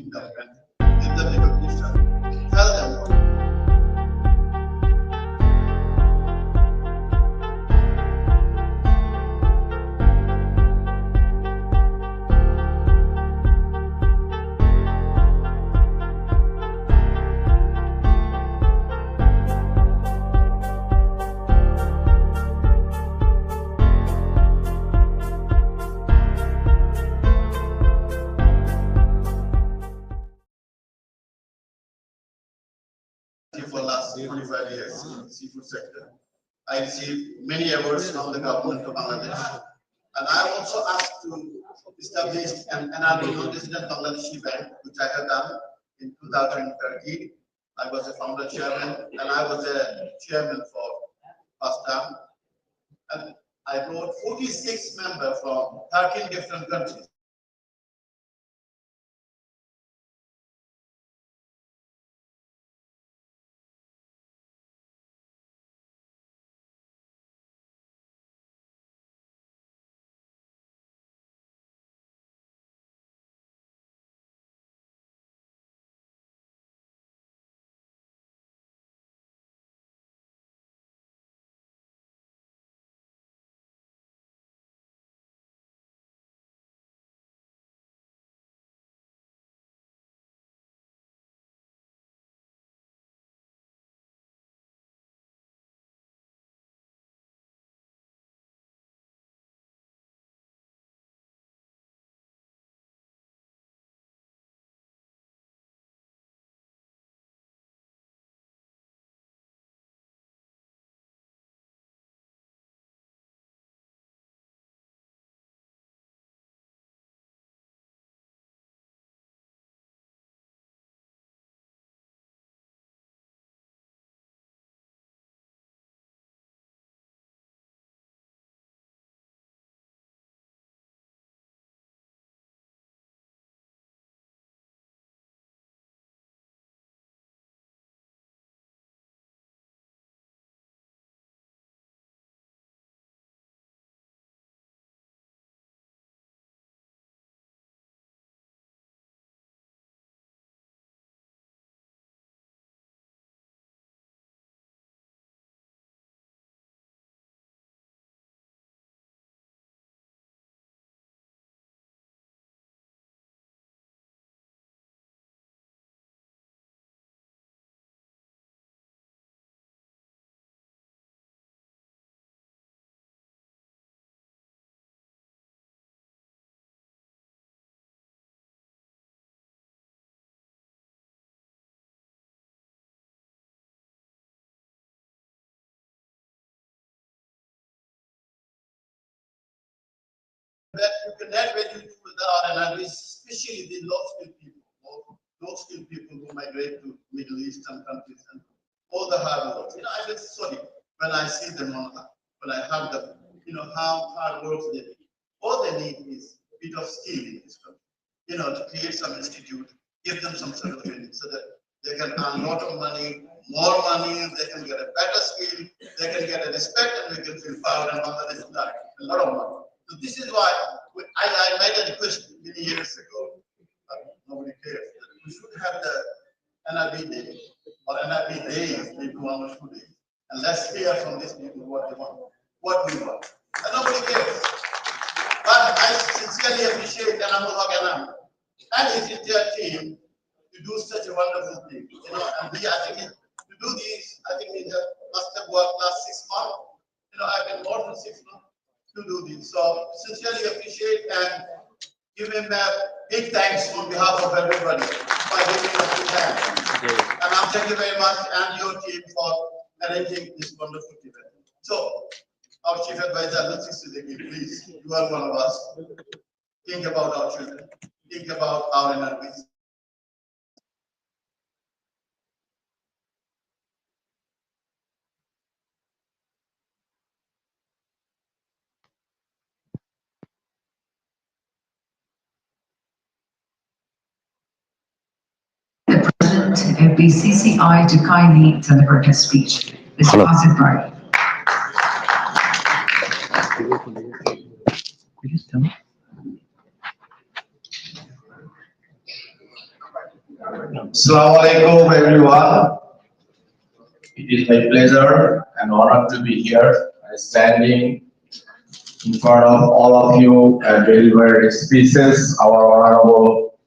meet them and give them recognition. Tell them. For the last 25 years in the seafood sector. I received many awards from the government of Bangladesh. And I also asked to establish an NRB, non-resident Bangladeshi bank, which I have done in 2013. I was a founder chairman, and I was a chairman for first term. And I brought 46 members from 13 different countries. That you can add value to the RNR, especially the low-skilled people, or low-skilled people who migrate to Middle Eastern countries and all the hard work. I feel sorry when I see them when I have them, how hard work they do. All they need is a bit of skill in this country, to create some institute, give them some sort of training so that they can earn a lot of money, more money, they can get a better skill, they can get a respect, and we can feel proud and Bangladesh will a lot of money. So this is why I made a request many years ago, nobody cares, that we should have the NRB day, or NRB days, maybe 1 or 2 days, and let's hear from these people what they want, what we want. And nobody cares. But I sincerely appreciate Anam and his entire team to do such a wonderful thing. And I think to do this, I think it must have worked last 6 months. I've been more than 6 months to do this. So sincerely appreciate and give him a big thanks on behalf of everybody for giving us the time. And I'm thank you very much and your team for arranging this wonderful event. So our chief advisor, Lucy Siddiqui, please, you are one of us. Think about our children. Think about our energies. The President of BCCI to kindly deliver his speech. Mr. Azibari. Assalamu alaikum everyone. It is my pleasure and honor to be here standing in front of all of you and deliver speeches. Our honorable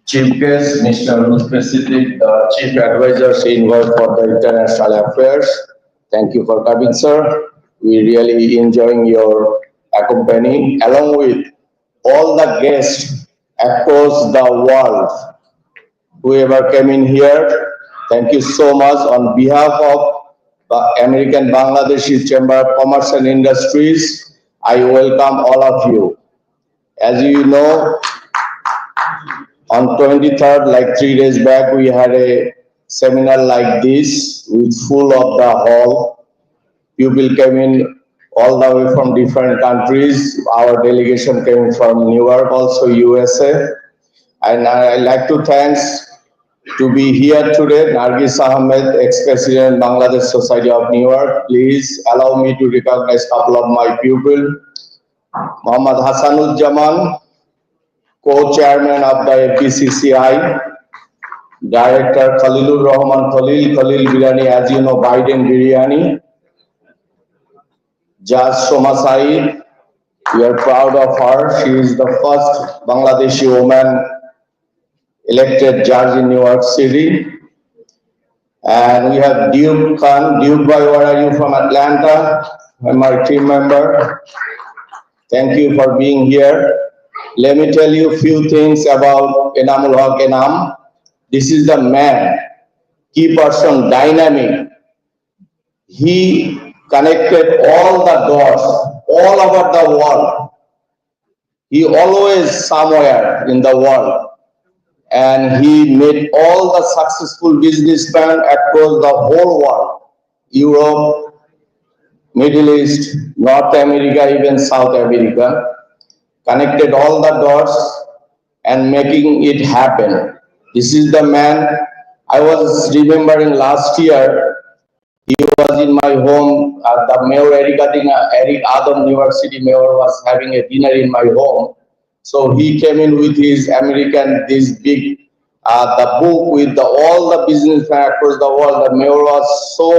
chief guest, Mr. Specific, the chief advisor involved for the international affairs. Thank you for coming, sir. We really enjoying your accompanying along with all the guests across the world. Whoever came in here, thank you so much on behalf of the American Bangladeshi Chamber of Commerce and Industries. I welcome all of you. As you know, on 23rd, like 3 days back, we had a seminar like this with full of the hall. People came in all the way from different countries. Our delegation came from New York, also USA. And I like to thanks to be here today, Nargis Ahmed, ex-president, Bangladesh Society of New York. Please allow me to recognize a couple of my pupils. Muhammad Hassanuzzaman, co-chairman of the FBCCI, Director Khalilur Rahman Khalil Biryani, as you know, Biden Biryani. Judge Soma Said, we are proud of her. She is the first Bangladeshi woman elected judge in New York City. And we have Duke Khan. Duke boy, where are you from Atlanta? My team member. Thank you for being here. Let me tell you a few things about Enamul Haq Enam. This is the man, key person, dynamic. He connected all the dots all over the world. He always somewhere in the world. And he made all the successful businessmen across the whole world, Europe, Middle East, North America, even South America, connected all the dots and making it happen. This is the man. I was remembering last year, he was in my home, the mayor, Eric Adam, New York City mayor, was having a dinner in my home. So he came in with his American, this big, the book with all the businessmen across the world. The mayor was so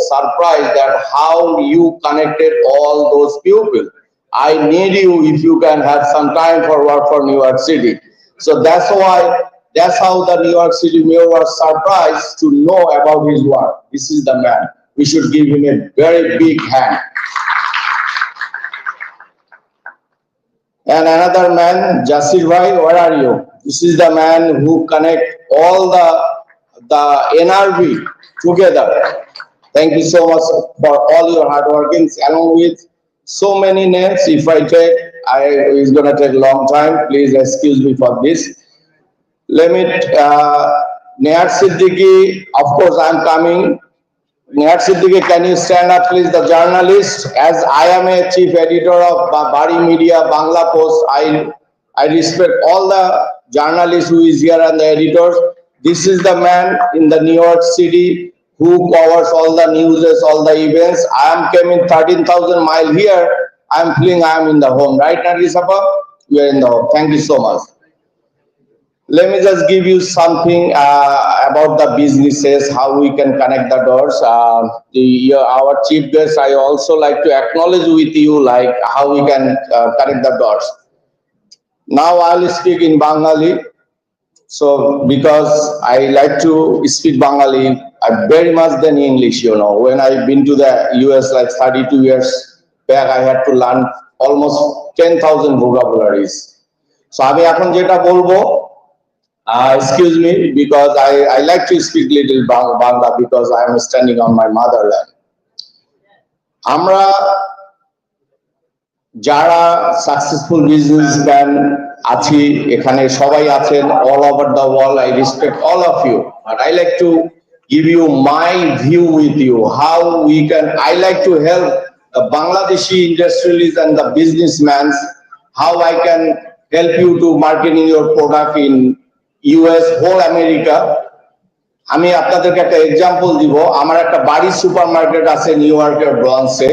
surprised that how you connected all those people. I need you if you can have some time for work for New York City. So that's how the New York City mayor was surprised to know about his work. This is the man. We should give him a very big hand. And another man, Jasir Bhai, where are you? This is the man who connect all the NRV together. Thank you so much for all your hard workings, along with so many names. If I take, it's gonna take a long time. Please excuse me for this. Let me, Nehar Siddiqui, of course I'm coming. Nehar Siddiqui, can you stand up please, the journalist? As I am a chief editor of Bari Media, Bangla Post, I respect all the journalists who is here and the editors. This is the man in the New York City who covers all the news, all the events. I am coming 13,000 miles here. I am feeling I am in the home, right, Nargisapa? We are in the home. Thank you so much. Let me just give you something about the businesses, how we can connect the doors. Our chief guest, I also like to acknowledge with you like how we can connect the doors. Now I will speak in Bengali. So because I like to speak Bengali very much than English, you know. When I've been to the US like 32 years back, I had to learn almost 10,000 vocabularies. So আমি এখন যেটা বলবো, excuse me, because I like to speak little Bangla because I am standing on my motherland. আমরা যারা successful businessman আছি এখানে সবাই আছেন all over the world. I respect all of you, but I like to give you my view with you how we can. I like to help the Bangladeshi industrialists and the businessmen, how I can help you to marketing your product in US, whole America. আমি আপনাদেরকে একটা example দিব। আমার একটা বাড়ি supermarket আছে new ইয়র্কের ব্রঞ্জে।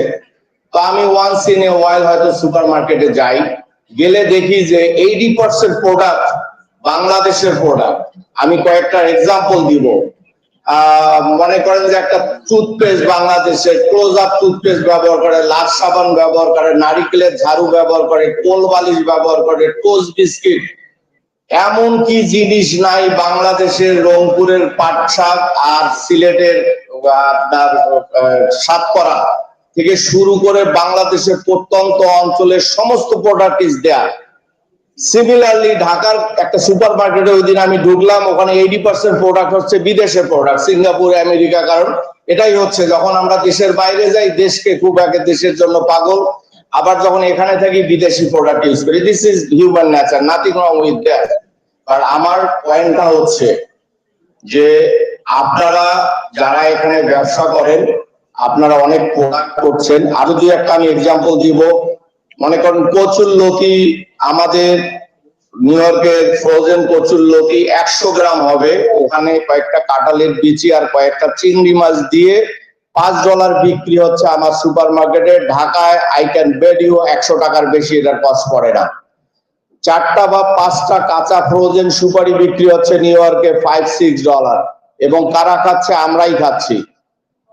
তো আমি ওয়ান্স ইন এ ওয়াইল হয়তো সুপারমার্কেটে যাই, গেলে দেখি যে 80% প্রোডাক্ট বাংলাদেশের প্রোডাক্ট, আমি কয়েকটা এক্সাম্পল দিব। মনে করেন যে একটা টুথপেস্ট বাংলাদেশের ক্লোজ আপ টুথপেস্ট ব্যবহার করে, লাক্স সাবান ব্যবহার করে, নারিকেলের ঝাড়ু ব্যবহার করে, কোল বালিশ ব্যবহার করে, টোস্ট বিস্কিট, এমন কি জিনিস নাই বাংলাদেশের রংপুরের পাট শাক আর সিলেটের আপনার সাতকরা থেকে শুরু করে বাংলাদেশের প্রত্যন্ত অঞ্চলের সমস্ত প্রোডাক্ট ইজ দেয়ার। সিমিলারলি ঢাকার একটা সুপার মার্কেটে ওই দিন আমি ঢুকলাম, ওখানে 80% প্রোডাক্ট হচ্ছে বিদেশের প্রোডাক্ট, সিঙ্গাপুর, আমেরিকা। কারণ এটাই হচ্ছে, যখন আমরা দেশের বাইরে যাই দেশকে খুব আগে দেশের জন্য পাগল, আবার যখন এখানে থাকি বিদেশি প্রোডাক্ট ইউজ করি। This is human nature, nothing wrong with that. আর আমার পয়েন্টটা হচ্ছে যে আপনারা যারা এখানে ব্যবসা করেন, আপনারা অনেক প্রোডাক্ট করছেন। আরো দুই একটা আমি এক্সাম্পল দিব। মনে করেন কচুরলতি, আমাদের নিউ ইয়র্কের ফ্রোজেন কচুরলতি 100 গ্রাম হবে, ওখানে কয়েকটা কাঁঠালের বিচি আর কয়েকটা চিংড়ি মাছ দিয়ে $5 বিক্রি হচ্ছে আমার সুপার মার্কেটে। ঢাকায় আই ক্যান বেট ইউ 100 টাকার বেশি এটার কস্ট পড়ে না। 4টা বা 5টা কাঁচা ফ্রোজেন সুপারি বিক্রি হচ্ছে নিউ ইয়র্কে $5-6, এবং কারা খাচ্ছে? আমরাই খাচ্ছি।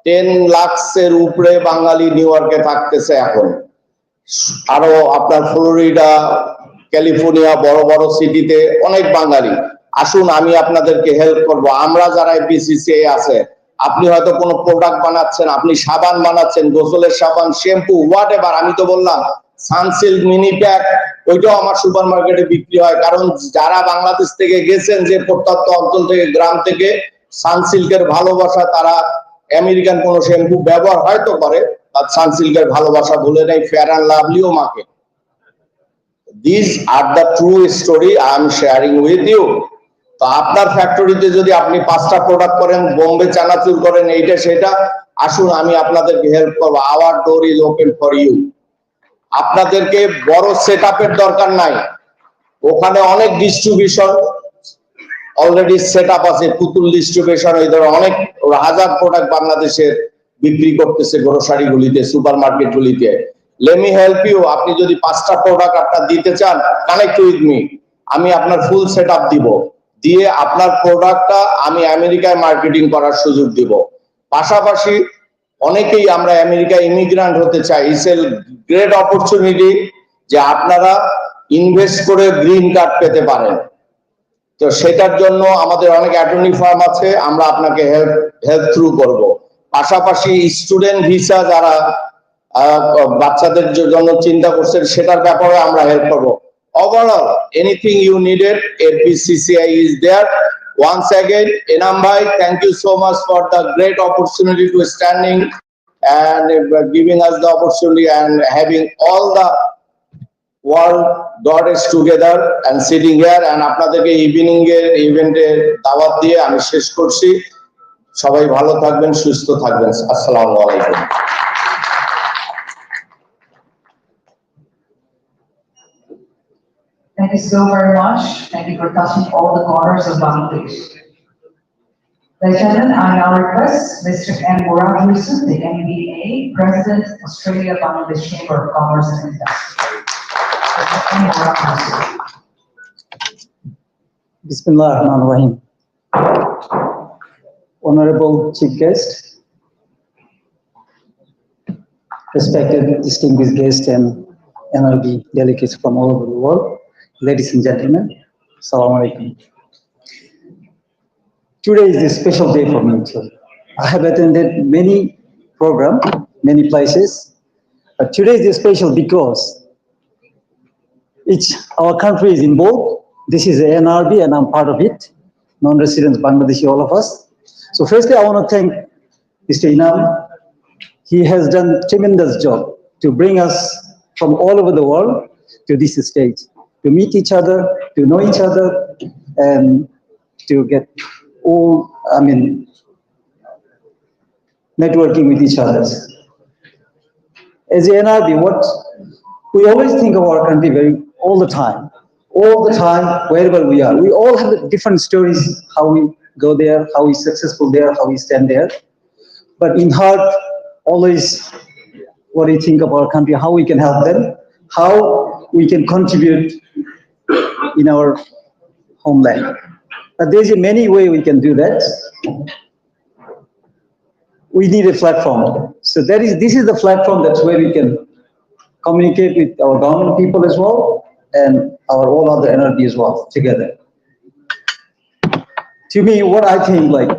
10 লাখের উপরে বাঙালি নিউ ইয়র্কে থাকতেছে এখন। আরো আপনার ফ্লোরিডা, ক্যালিফোর্নিয়া, বড় বড় সিটিতে অনেক বাঙালি। আসুন, আমি আপনাদেরকে হেল্প করব। আমরা যারা বিসিসিআই আছে, আপনি হয়তো কোনো প্রোডাক্ট বানাচ্ছেন, আপনি সাবান বানাচ্ছেন, গোসলের সাবান, শ্যাম্পু, হোয়াট এভার। আমি তো বললাম সানসিল্ক মিনি প্যাক, ওইটাও আমার সুপার মার্কেটে বিক্রি হয়। কারণ যারা বাংলাদেশ থেকে গেছেন, যে প্রত্যন্ত অঞ্চল থেকে, গ্রাম থেকে, সানসিল্কের ভালোবাসা, তারা আমেরিকান কোন শ্যাম্পু ব্যবহার হয়তো করে, আর সানসিল্কের ভালোবাসা ভুলে নেই, ফেয়ার অ্যান্ড লাভলিও মাকে। This are the true story I am sharing with you. তো আপনার ফ্যাক্টরিতে যদি আপনি 5টা প্রোডাক্ট করেন, বোম্বে চানাচুর করেন, এইটা সেটা, আসুন আমি আপনাদেরকে হেল্প করবো। Our door is open for you. আপনাদেরকে বড় সেট আপের দরকার নাই, ওখানে অনেক ডিস্ট্রিবিউশন অলরেডি সেট আপ আছে। পুতুল ডিস্ট্রিবিউশন, এই ধরনের অনেক হাজার প্রোডাক্ট বাংলাদেশের বিক্রি করতেছে গ্রোসারি গুলিতে, সুপার মার্কেট গুলিতে। Let me help you. আপনি যদি 5টা প্রোডাক্ট আপনার দিতে চান, কানেক্ট উইথ মি, আমি আপনার ফুল সেট আপ দিব, দিয়ে আপনার প্রোডাক্টটা আমি আমেরিকায় মার্কেটিং করার সুযোগ দিব। পাশাপাশি অনেকেই আমরা আমেরিকায় ইমিগ্রান্ট হতে চাই। ইটস এ গ্রেট অপরচুনিটি যে আপনারা ইনভেস্ট করে গ্রিন কার্ড পেতে পারেন। তো সেটার জন্য আমাদের অনেক অ্যাটর্নি ফার্ম আছে, আমরা আপনাকে হেল্প থ্রু করব। পাশাপাশি স্টুডেন্ট ভিসা যারা বাচ্চাদের জন্য চিন্তা করছেন, সেটার ব্যাপারে আমরা হেল্প করব। Overall anything you needed, FBCCI is there. Once again, Enam bhai, thank you so much for the great opportunity to standing and giving us the opportunity and having all the world daughters together and sitting here. And আপনাদেরকে evening এর ইভেন্টে দাওয়াত দিয়ে আমি শেষ করছি। সবাই ভালো থাকবেন, সুস্থ থাকবেন। আসসালামু আলাইকুম। Thank you so very much. Thank you for touching all the corners of Bangladesh. Ladies and gentlemen, I now request Mr. M. Murad Yusuf, the MBA, President, Australia Bangladesh Chamber of Commerce and Industry. Mr. M. Murad Yusuf. Bismillah ar-Rahman ar-Rahim. Honorable Chief Guest, respected distinguished guests and NLB delegates from all over the world, ladies and gentlemen, Assalamu alaikum. Today is a special day for me too. I have attended many programs, many places, but today is special because our country is involved. This is the NRB and I'm part of it, non-resident Bangladeshi, all of us. So firstly, I want to thank Mr. Inam. He has done a tremendous job to bring us from all over the world to this stage, to meet each other, to know each other, and to get networking with each other. As the NRB, what we always think of our country all the time, wherever we are. We all have different stories, how we go there, how we successful there, how we stand there. But in heart, always what do you think of our country, how we can help them, how we can contribute in our homeland. But there's a many way we can do that. We need a platform. So this is the platform that's where we can communicate with our government people as well and our all other NRB as well together. To me, what I think, like,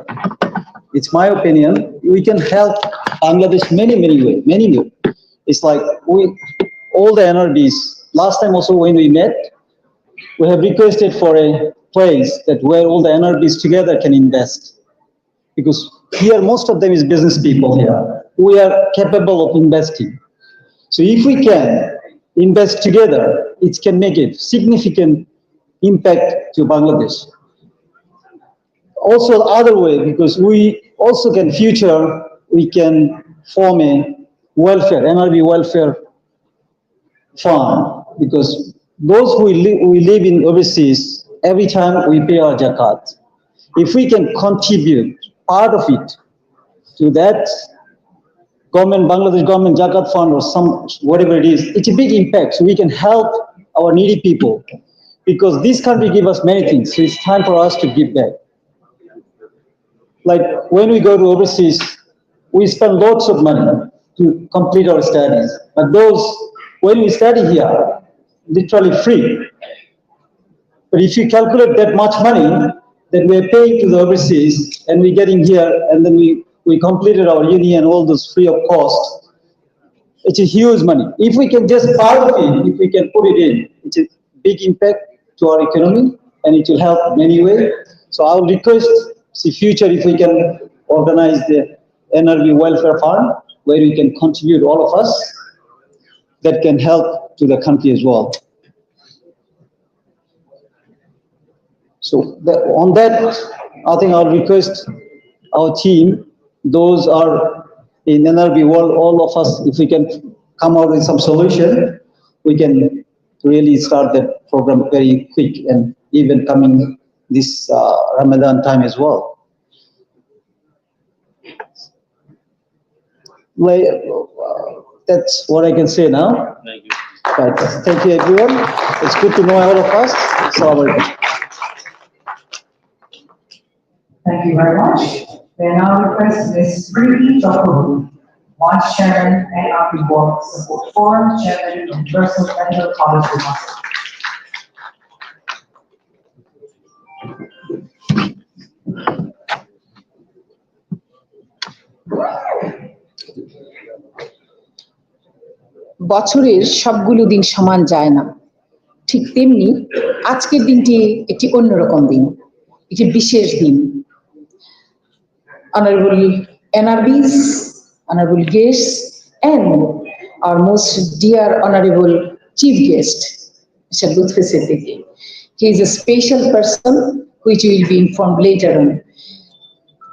it's my opinion, we can help Bangladesh many ways, many ways. It's like all the NRBs, last time also when we met, we have requested for a place that where all the NRBs together can invest. Because here, most of them is business people here. We are capable of investing. So if we can invest together, it can make a significant impact to Bangladesh. Also the other way, because we also can we can form a NRB welfare fund, because those who live in overseas, every time we pay our zakat. If we can contribute part of it to that Bangladesh government zakat fund or whatever it is, it's a big impact. So we can help our needy people, because this country gives us many things. So it's time for us to give back. Like when we go to overseas, we spend lots of money to complete our studies. But when we study here, literally free. But if you calculate that much money that we're paying to the overseas and we're getting here, and then we completed our uni and all those free of cost, it's a huge money. If we can just part of it, if we can put it in, it's a big impact to our economy and it will help many ways. So I'll request the future if we can organize the NRB welfare fund where we can contribute all of us, that can help to the country as well. So on that, I think I'll request our team, those are in NRB world, all of us, if we can come out with some solution, we can really start the program very quick, and even coming this Ramadan time as well. That's what I can say now. Thank you. Right. Thank you, everyone. It's good to know all of us. Assalamu alaikum. Thank you very much. We now request Ms. Priti Chokru, Vice Chairman, NRB Board Support Forum, Chairman, Universal Medical College of Moscow. বছরের সবগুলো দিন সমান যায় না, ঠিক তেমনি আজকের দিনটি একটি অন্যরকম দিন, একটি বিশেষ দিন। Honorable NRBs, honorable guests, and our most dear honorable chief guest, Mr. Lutfi Siddiqui. He is a special person which will be informed later on.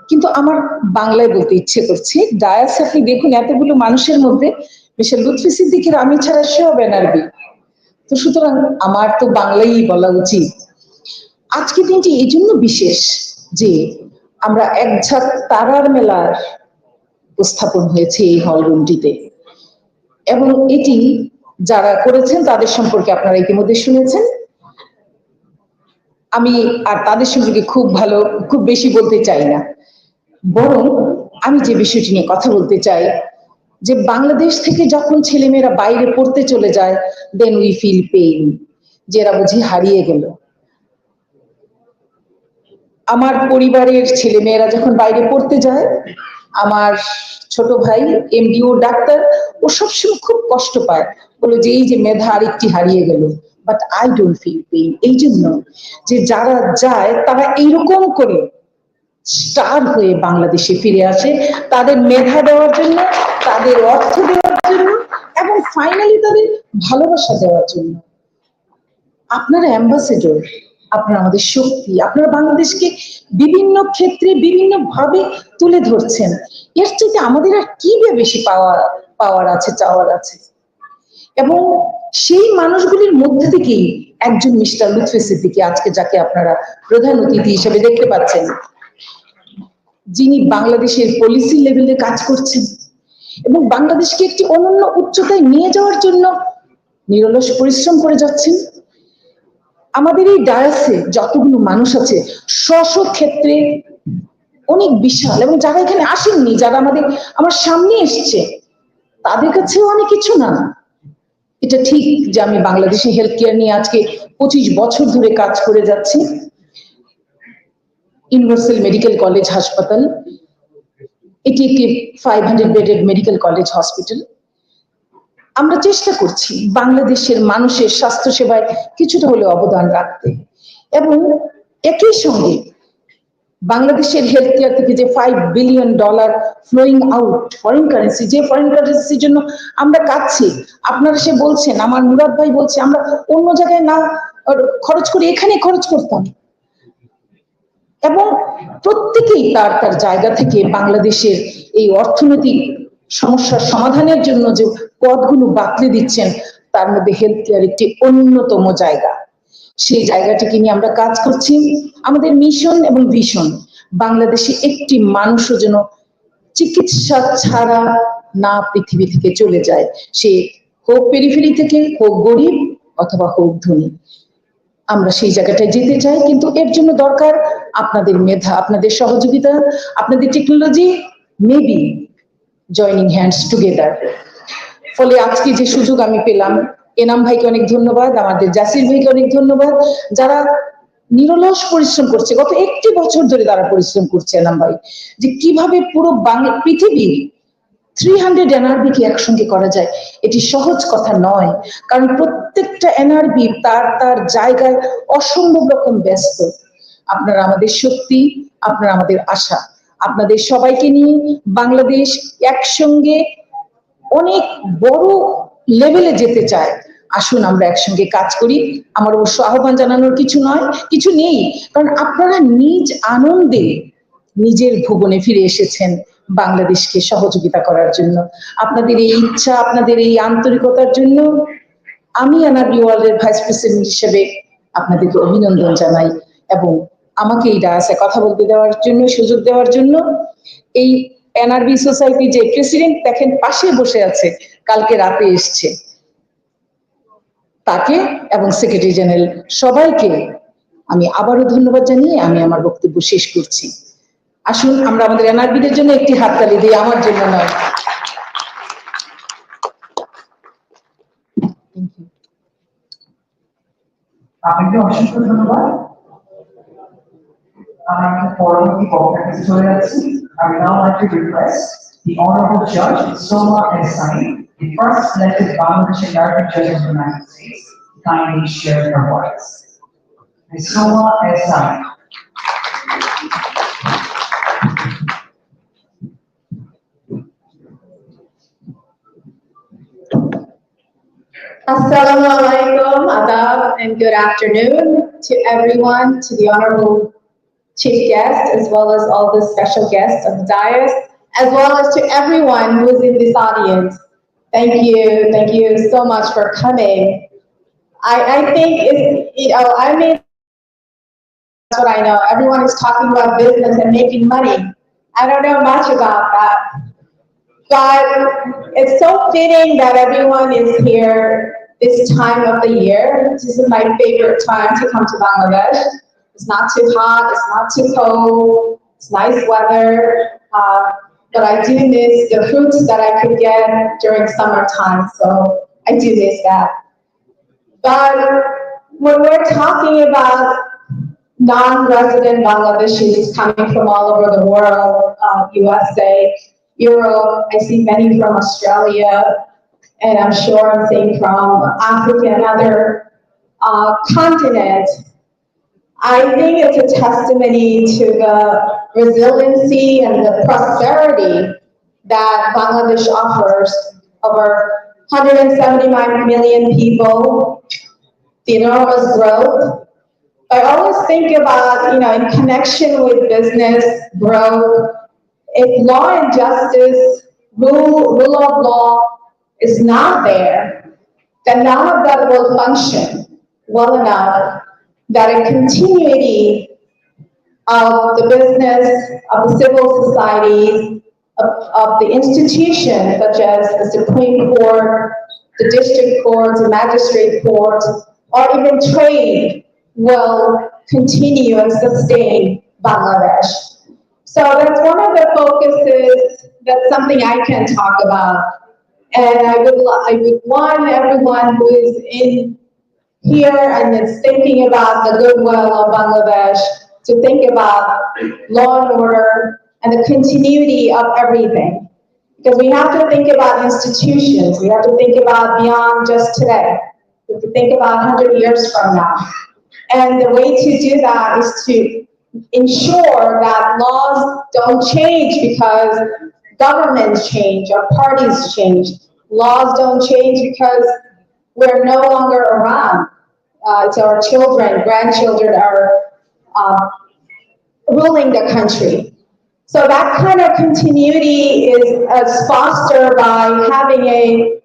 কিন্তু আমার বাংলায় বলতে ইচ্ছে করছে, ডায়াসে আপনি দেখুন এতগুলো মানুষের মধ্যে মিস্টার লুৎফি সিদ্দিকীর আমি ছাড়া সব এনআরবি, তো সুতরাং আমার তো বাংলাই বলা উচিত। আজকে দিনটি এই জন্য বিশেষ যে আমরা এক ঝাঁক তারার মেলার উপস্থাপন হয়েছে এই হল রুমটিতে, এবং এটি যারা করেছেন তাদের সম্পর্কে আপনারা ইতিমধ্যে শুনেছেন। আমি আর তাদের সম্পর্কে খুব বেশি বলতে চাই না, বরং আমি যে বিষয়টি নিয়ে কথা বলতে চাই, যে বাংলাদেশ থেকে যখন ছেলেমেয়েরা বাইরে পড়তে চলে যায়, দেন উই ফিল পেইন, যে এরা বুঝি হারিয়ে গেল। আমার পরিবারের ছেলেমেয়েরা যখন বাইরে পড়তে যায়, আমার ছোট ভাই এমডিও ডাক্তার, ও সবসময় খুব কষ্ট পায়, বলে যে এই যে মেধা আরেকটি হারিয়ে গেল। But I don't feel pain, এই জন্য যে যারা যায় তারা এইরকম করে স্টার হয়ে বাংলাদেশে ফিরে আসে, তাদের মেধা দেওয়ার জন্য, তাদের অর্থ দেওয়ার জন্য, এবং ফাইনালি তাদের ভালোবাসা দেওয়ার জন্য। আপনারা অ্যাম্বাসেডর, আপনারা আমাদের শক্তি, আপনারা বাংলাদেশকে বিভিন্ন ক্ষেত্রে বিভিন্ন ভাবে তুলে ধরছেন। এর চাইতে আমাদের আর কি বেশি পাওয়ার আছে, চাওয়ার আছে। এবং সেই মানুষগুলির মধ্যে থেকেই একজন মিস্টার লুৎফি সিদ্দিকী, আজকে যাকে আপনারা প্রধান অতিথি হিসেবে দেখতে পাচ্ছেন, যিনি বাংলাদেশের পলিসি লেভেলে কাজ করছেন এবং বাংলাদেশকে একটি অনন্য উচ্চতায় নিয়ে যাওয়ার জন্য নিরলস পরিশ্রম করে যাচ্ছেন। আমাদের এই ডায়াসে যতগুলো মানুষ আছে স্ব ক্ষেত্রে অনেক বিশাল, এবং যারা এখানে আসেননি, যারা আমার সামনে এসছে, তাদের কাছেও অনেক কিছু না। এটা ঠিক যে আমি বাংলাদেশে হেলথ কেয়ার নিয়ে আজকে 25 বছর ধরে কাজ করে যাচ্ছি। ইউনিভার্সাল মেডিকেল কলেজ হাসপাতাল, এটি একটি 500 বেডেড মেডিকেল কলেজ হসপিটাল। আমরা চেষ্টা করছি বাংলাদেশের মানুষের স্বাস্থ্য সেবায় কিছুটা হলেও অবদান রাখতে, এবং একই সঙ্গে বাংলাদেশের হেলথ কেয়ার থেকে যে $5 billion flowing out foreign currency, যে ফরেন কারেন্সির জন্য আমরা কাঁদছি, আপনারা সে বলছেন, আমার মুরাদ ভাই বলছে, আমরা অন্য জায়গায় না খরচ করে এখানে খরচ করতাম। এবং প্রত্যেকেই তার তার জায়গা থেকে বাংলাদেশের এই অর্থনৈতিক সমস্যার সমাধানের জন্য যে পথগুলো বাতলে দিচ্ছেন, তার মধ্যে হেলথ কেয়ার একটি অন্যতম জায়গা। সেই জায়গাটিকে নিয়ে আমরা কাজ করছি। আমাদের মিশন এবং ভিশন, বাংলাদেশে একটি মানুষও যেন চিকিৎসা ছাড়া না পৃথিবী থেকে চলে যায়, সে হোক পেরিফেরি থেকে, হোক গরিব অথবা হোক ধনী। আমরা সেই জায়গাটায় যেতে চাই, কিন্তু এর জন্য দরকার আপনাদের মেধা, আপনাদের সহযোগিতা, আপনাদের technology, maybe joining hands together. ফলে আজকে যে সুযোগ আমি পেলাম, এনাম ভাইকে অনেক ধন্যবাদ, আমাদের জাসির ভাইকে অনেক ধন্যবাদ, যারা নিরলস পরিশ্রম করছে, গত 1 বছর ধরে তারা পরিশ্রম করছে। এনাম ভাই যে কিভাবে পুরো পৃথিবী 300 এনআরবি কে একসঙ্গে করা যায়, এটি সহজ কথা নয়, কারণ প্রত্যেকটা এনআরবি তার তার জায়গায় অসম্ভব রকম ব্যস্ত। আপনারা আমাদের শক্তি, আপনারা আমাদের আশা। আপনাদের সবাইকে নিয়ে বাংলাদেশ একসঙ্গে অনেক বড় লেভেলে যেতে চায়। আসুন আমরা একসঙ্গে কাজ করি। আমার অবশ্য আহ্বান জানানোর কিছু নেই, কারণ আপনারা নিজ আনন্দে নিজের ভুবনে ফিরে এসেছেন বাংলাদেশকে সহযোগিতা করার জন্য। আপনাদের এই ইচ্ছা, আপনাদের এই আন্তরিকতার জন্য আমি এনআরবি ওয়ার্ল্ডের ভাইস প্রেসিডেন্ট হিসেবে আপনাদেরকে অভিনন্দন জানাই, এবং আমাকে এই ডায়াসে কথা বলতে দেওয়ার জন্য, সুযোগ দেওয়ার জন্য। এই এনআরবি সোসাইটি যে প্রেসিডেন্ট দেখেন পাশে বসে আছে, কালকে রাতে এসছে, তাকে এবং সেক্রেটারি জেনারেল সবাইকে আমি আবারও ধন্যবাদ জানিয়ে আমি আমার বক্তব্য শেষ করছি। আসুন আমরা আমাদের এনআরবিদের জন্য একটি হাততালি দিই, আমার জন্য নয়। আপনাকে অসংখ্য ধন্যবাদ। আমরা পরবর্তী বক্তাকে চলে যাচ্ছি। I would now like to request the Honorable Judge Soma Esai, the first elected Bangladeshi Director Judge of the United States, to kindly share her words. Ms. Soma Esai. Assalamu alaikum, adab, and good afternoon to everyone, to the Honorable Chief Guest, as well as all the special guests of the dais, as well as to everyone who is in this audience. Thank you so much for coming. I think I mean, that's what I know. Everyone is talking about business and making money. I don't know much about that. But it's so fitting that everyone is here this time of the year. This is my favorite time to come to Bangladesh. It's not too hot, it's not too cold, it's nice weather. But I do miss the fruits that I could get during summertime, so I do miss that. But when we're talking about non-resident Bangladeshis coming from all over the world, USA, Europe, I see many from Australia, and I'm sure I'm seeing from Africa and other continents. I think it's a testimony to the resiliency and the prosperity that Bangladesh offers. Over 179 million people, the enormous growth. I always think about, in connection with business growth, if law and justice, rule of law is not there, then none of that will function well enough that a continuity of the business, of the civil societies, of the institutions such as the Supreme Court, the district courts, the magistrate courts, or even trade will continue and sustain Bangladesh. So that's one of the focuses, that's something I can talk about. And I would want everyone who is in here and is thinking about the goodwill of Bangladesh to think about law and order and the continuity of everything. Because we have to think about institutions, we have to think about beyond just today. We have to think about 100 years from now. And the way to do that is to ensure that laws don't change because governments change or parties change. Laws don't change because we're no longer around. It's our children, grandchildren are ruling the country. So that kind of continuity is fostered by having a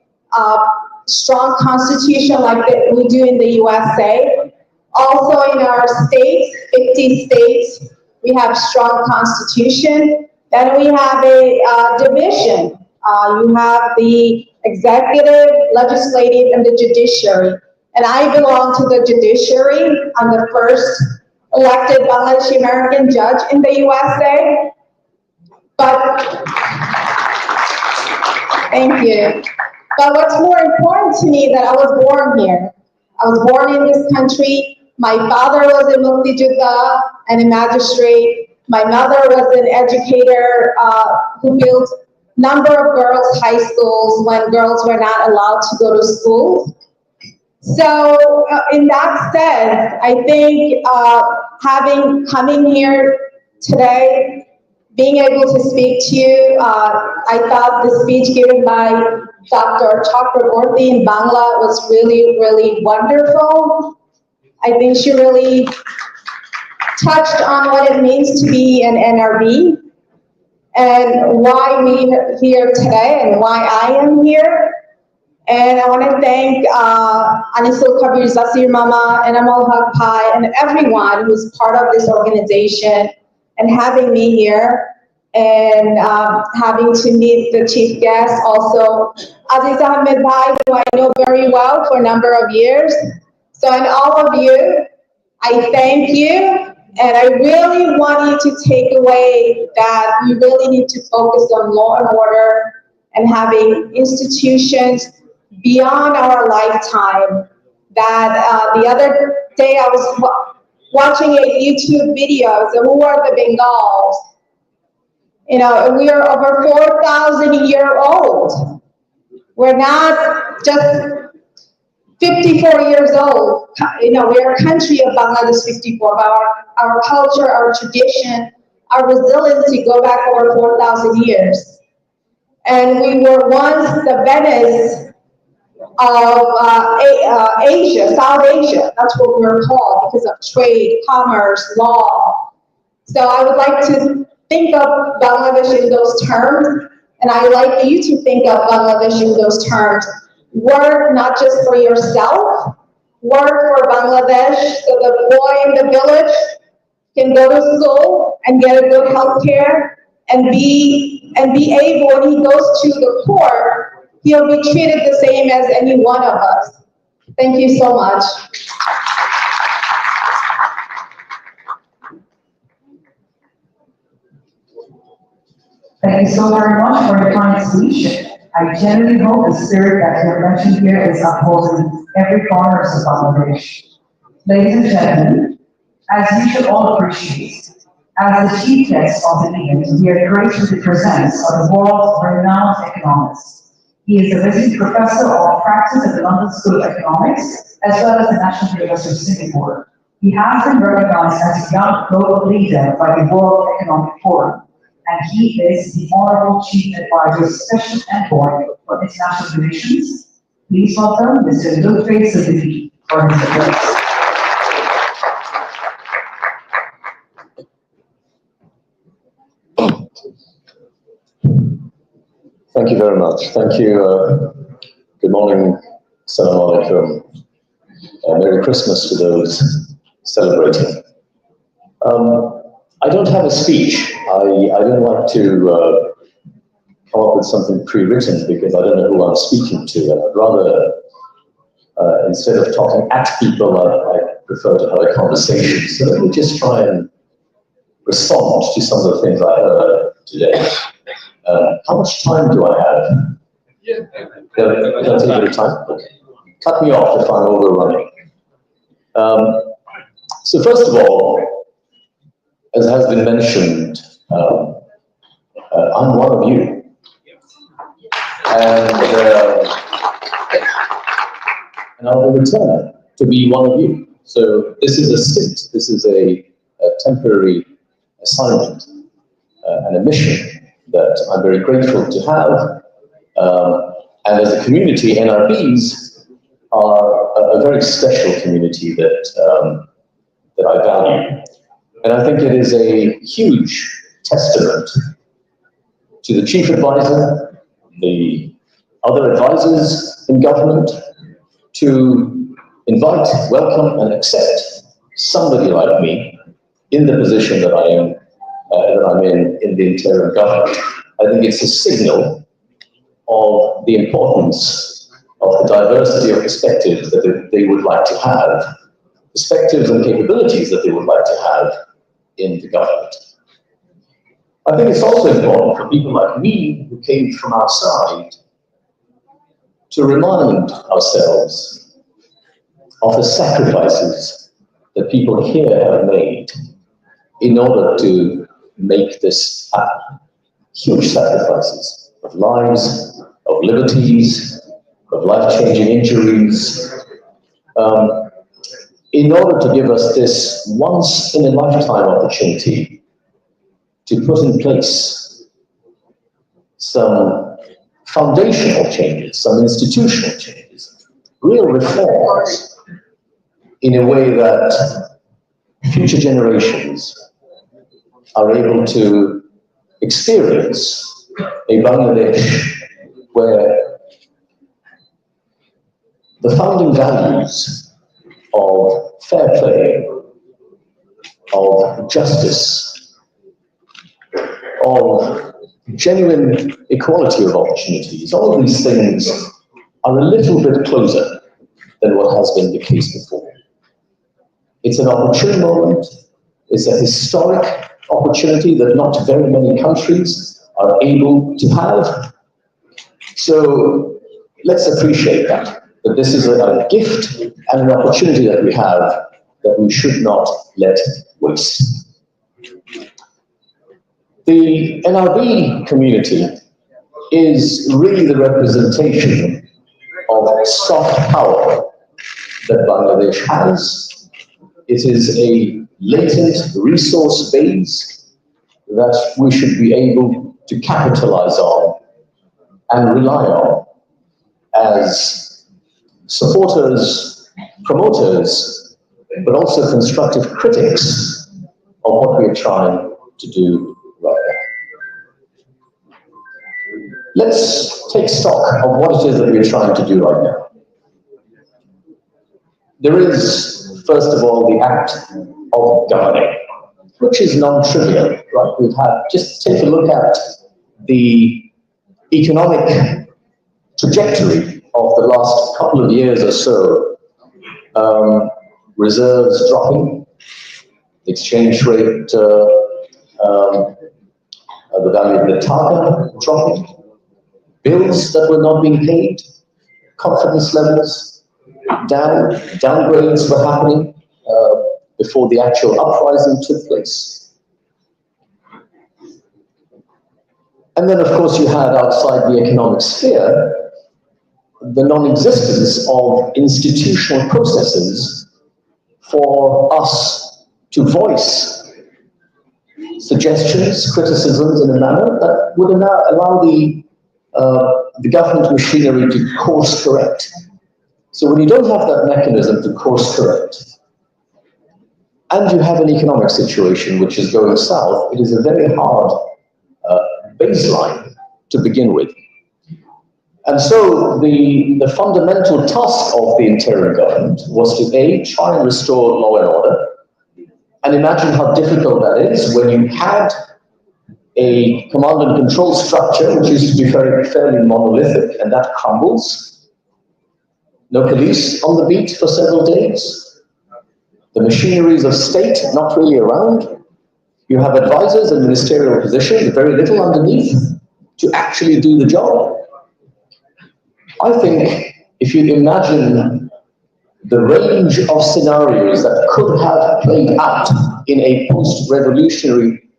strong constitution like we do in the USA. Also in our states, 50 states, we have strong constitution. Then we have a division. You have the executive, legislative, and the judiciary. And I belong to the judiciary. I'm the first elected Bangladeshi American judge in the USA. But, thank you. But what's more important to me that I was born here. I was born in this country. My father was a Mukti Juddha and a magistrate. My mother was an educator who built a number of girls' high schools when girls were not allowed to go to school. So in that sense, I think coming here today, being able to speak to you, I thought the speech given by Dr. Chakraborty in Bangla was really, really wonderful. I think she really touched on what it means to be an NRB and why we're here today and why I am here. And I want to thank Anisul Kabir Zasir Mama and Amal Haq Pai and everyone who's part of this organization and having me here and having to meet the chief guest also, Aziz Ahmed Bhai, who I know very well for a number of years. So, and all of you, I thank you, and I really want you to take away that we really need to focus on law and order and having institutions beyond our lifetime. That the other day I was watching a YouTube video, so who are the Bengals? You know, we are over 4,000 years old. We're not just 54 years old. You know, we're a country of Bangladesh 54, but our culture, our tradition, our resiliency go back over 4,000 years. And we were once the Venice of Asia, South Asia. That's what we were called because of trade, commerce, law. So I would like to think of Bangladesh in those terms, and I like you to think of Bangladesh in those terms. Work not just for yourself, work for Bangladesh, so the boy in the village can go to school and get a good health care and be able, when he goes to the court, he'll be treated the same as any one of us. Thank you so much. Thank you so very much for your kind speech. I genuinely hope the spirit that you have mentioned here is upheld in every corner of Bangladesh. Ladies and gentlemen, as you should all appreciate, as the chief guest of the event, we are graciously presents the world's renowned economist. He is a visiting professor of practice at the London School of Economics, as well as the National University of Singapore. He has been recognized as a young global leader by the World Economic Forum, and he is the Honorable Chief Advisor, Special Envoy for International Relations. Please welcome Mr. Lutfi Siddiqui for his address. Thank you very much. Thank you. Good morning. Assalamu alaikum. Merry Christmas to those celebrating. I don't have a speech. I don't like to come up with something pre-written because I don't know who I'm speaking to. And I'd rather, instead of talking at people, prefer to have a conversation. So let me just try and respond to some of the things I heard today. How much time do I have? Can I take a bit of time? Okay. Cut me off if I'm overrunning. So first of all, as has been mentioned, I'm one of you. And I will return to be one of you. So this is a stint, this is a temporary assignment and a mission that I'm very grateful to have. And as a community, NRBs are a very special community that I value. And I think it is a huge testament to the chief advisor, the other advisors in government, to invite, welcome, and accept somebody like me in the position that I'm in the interim government. I think it's a signal of the importance of the diversity of perspectives that they would like to have, perspectives and capabilities that they would like to have in the government. I think it's also important for people like me who came from outside to remind ourselves of the sacrifices that people here have made in order to make this happen. Huge sacrifices of lives, of liberties, of life-changing injuries, in order to give us this once-in-a-lifetime opportunity to put in place some foundational changes, some institutional changes, real reforms, in a way that future generations are able to experience a Bangladesh where the founding values of fair play, of justice, of genuine equality of opportunities, all of these things are a little bit closer than what has been the case before. It's an opportune moment, it's a historic opportunity that not very many countries are able to have. So let's appreciate that this is a gift and an opportunity that we have that we should not let waste. The NRB community is really the representation of soft power that Bangladesh has. It is a latent resource base that we should be able to capitalize on and rely on as supporters, promoters, but also constructive critics of what we are trying to do right now. Let's take stock of what it is that we are trying to do right now. There is, first of all, the act of governing, which is non-trivial, right? We've had, just take a look at the economic trajectory of the last couple of years or so. Reserves dropping, exchange rate, the value of the DHAKA dropping, bills that were not being paid, confidence levels down, downgrades were happening before the actual uprising took place. And then, of course, you had outside the economic sphere the non-existence of institutional processes for us to voice suggestions, criticisms in a manner that would allow the government machinery to course correct. So when you don't have that mechanism to course correct, and you have an economic situation which is going south, it is a very hard baseline to begin with. And so the fundamental task of the interim government was to A, try and restore law and order. And imagine how difficult that is when you had a command and control structure which used to be fairly monolithic, and that crumbles. No police on the beat for several days. The machineries of state not really around. You have advisors in ministerial positions, very little underneath to actually do the job. I think if you imagine the range of scenarios that could have played out in a post-revolutionary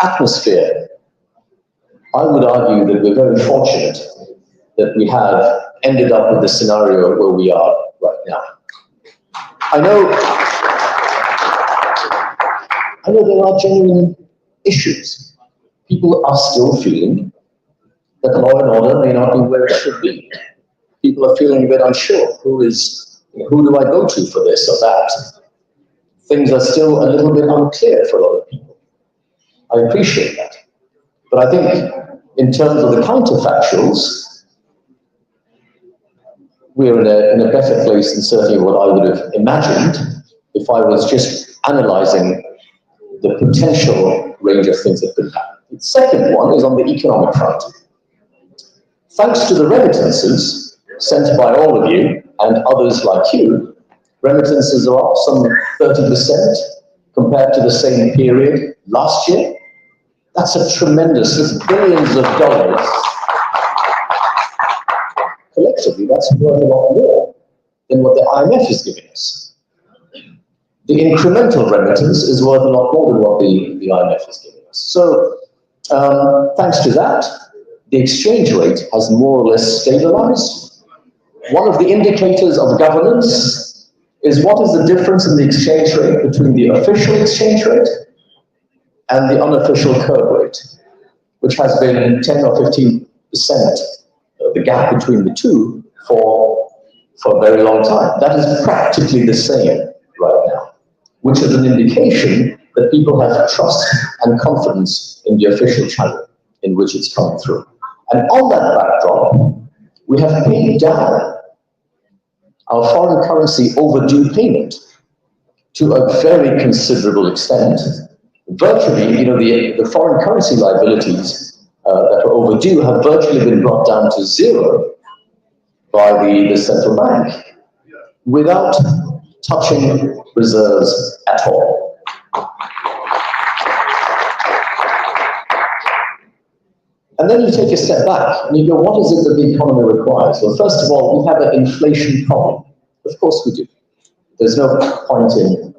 atmosphere, I would argue that we're very fortunate that we have ended up with the scenario where we are right now. I know there are genuine issues. People are still feeling that law and order may not be where it should be. People are feeling a bit unsure. Who do I go to for this or that? Things are still a little bit unclear for a lot of people. I appreciate that. But I think in terms of the counterfactuals, we're in a better place than certainly what I would have imagined if I was just analyzing the potential range of things that could happen. The second one is on the economic front. Thanks to the remittances sent by all of you and others like you, remittances are up some 30% compared to the same period last year. That's a tremendous, that's billions of dollars. Collectively, that's worth a lot more than what the IMF is giving us. The incremental remittance is worth a lot more than what the IMF is giving us. So, thanks to that, the exchange rate has more or less stabilized. One of the indicators of governance is what is the difference in the exchange rate between the official exchange rate and the unofficial curve rate, which has been 10 or 15%, the gap between the two for a very long time. That is practically the same right now, which is an indication that people have trust and confidence in the official channel in which it's coming through. And on that backdrop, we have paid down our foreign currency overdue payment to a very considerable extent. Virtually, the foreign currency liabilities that were overdue have virtually been brought down to zero by the central bank without touching reserves at all. And then you take a step back and you go, what is it that the economy requires? Well, first of all, we have an inflation problem. Of course we do. There's no point in,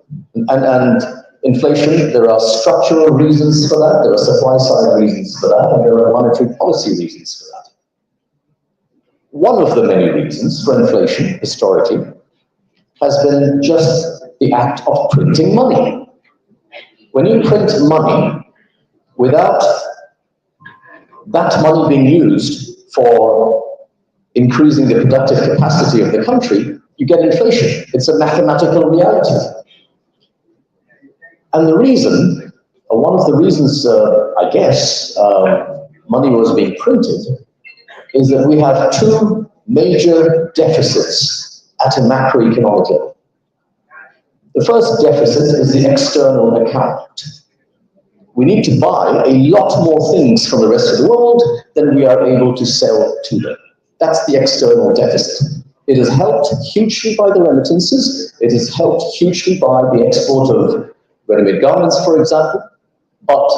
and inflation, there are structural reasons for that, there are supply side reasons for that, and there are monetary policy reasons for that. One of the many reasons for inflation, historically, has been just the act of printing money. When you print money without that money being used for increasing the productive capacity of the country, you get inflation. It's a mathematical reality. And the reason, or one of the reasons, I guess, money was being printed, is that we have two major deficits at a macroeconomic level. The first deficit is the external account. We need to buy a lot more things from the rest of the world than we are able to sell to them. That's the external deficit. It is helped hugely by the remittances. It is helped hugely by the export of ready-made garments, for example, but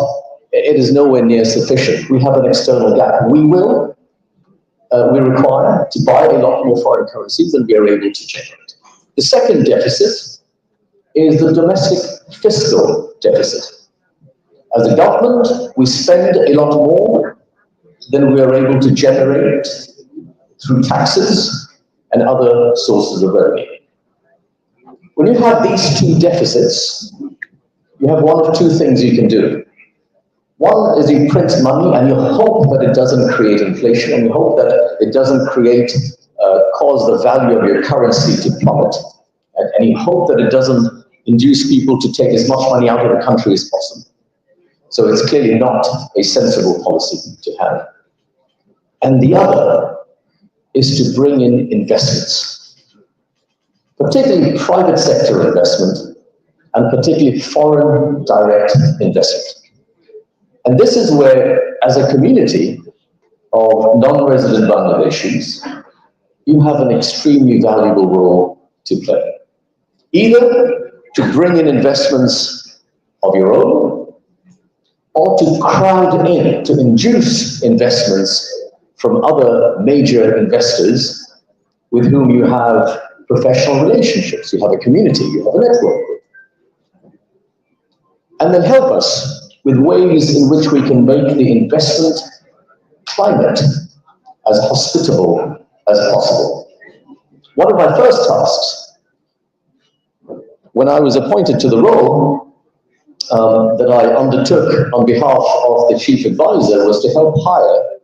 it is nowhere near sufficient. We have an external gap. We require to buy a lot more foreign currencies than we are able to generate. The second deficit is the domestic fiscal deficit. As a government, we spend a lot more than we are able to generate through taxes and other sources of revenue. When you have these two deficits, you have one of two things you can do. One is you print money and you hope that it doesn't create inflation, and you hope that it doesn't cause the value of your currency to plummet, and you hope that it doesn't induce people to take as much money out of the country as possible. So it's clearly not a sensible policy to have. And the other is to bring in investments, particularly private sector investment, and particularly foreign direct investment. And this is where, as a community of non-resident Bangladeshis, you have an extremely valuable role to play. Either to bring in investments of your own, or to crowd in, to induce investments from other major investors with whom you have professional relationships, you have a community, you have a network. And then help us with ways in which we can make the investment climate as hospitable as possible. One of my first tasks, when I was appointed to the role, that I undertook on behalf of the chief advisor, was to help hire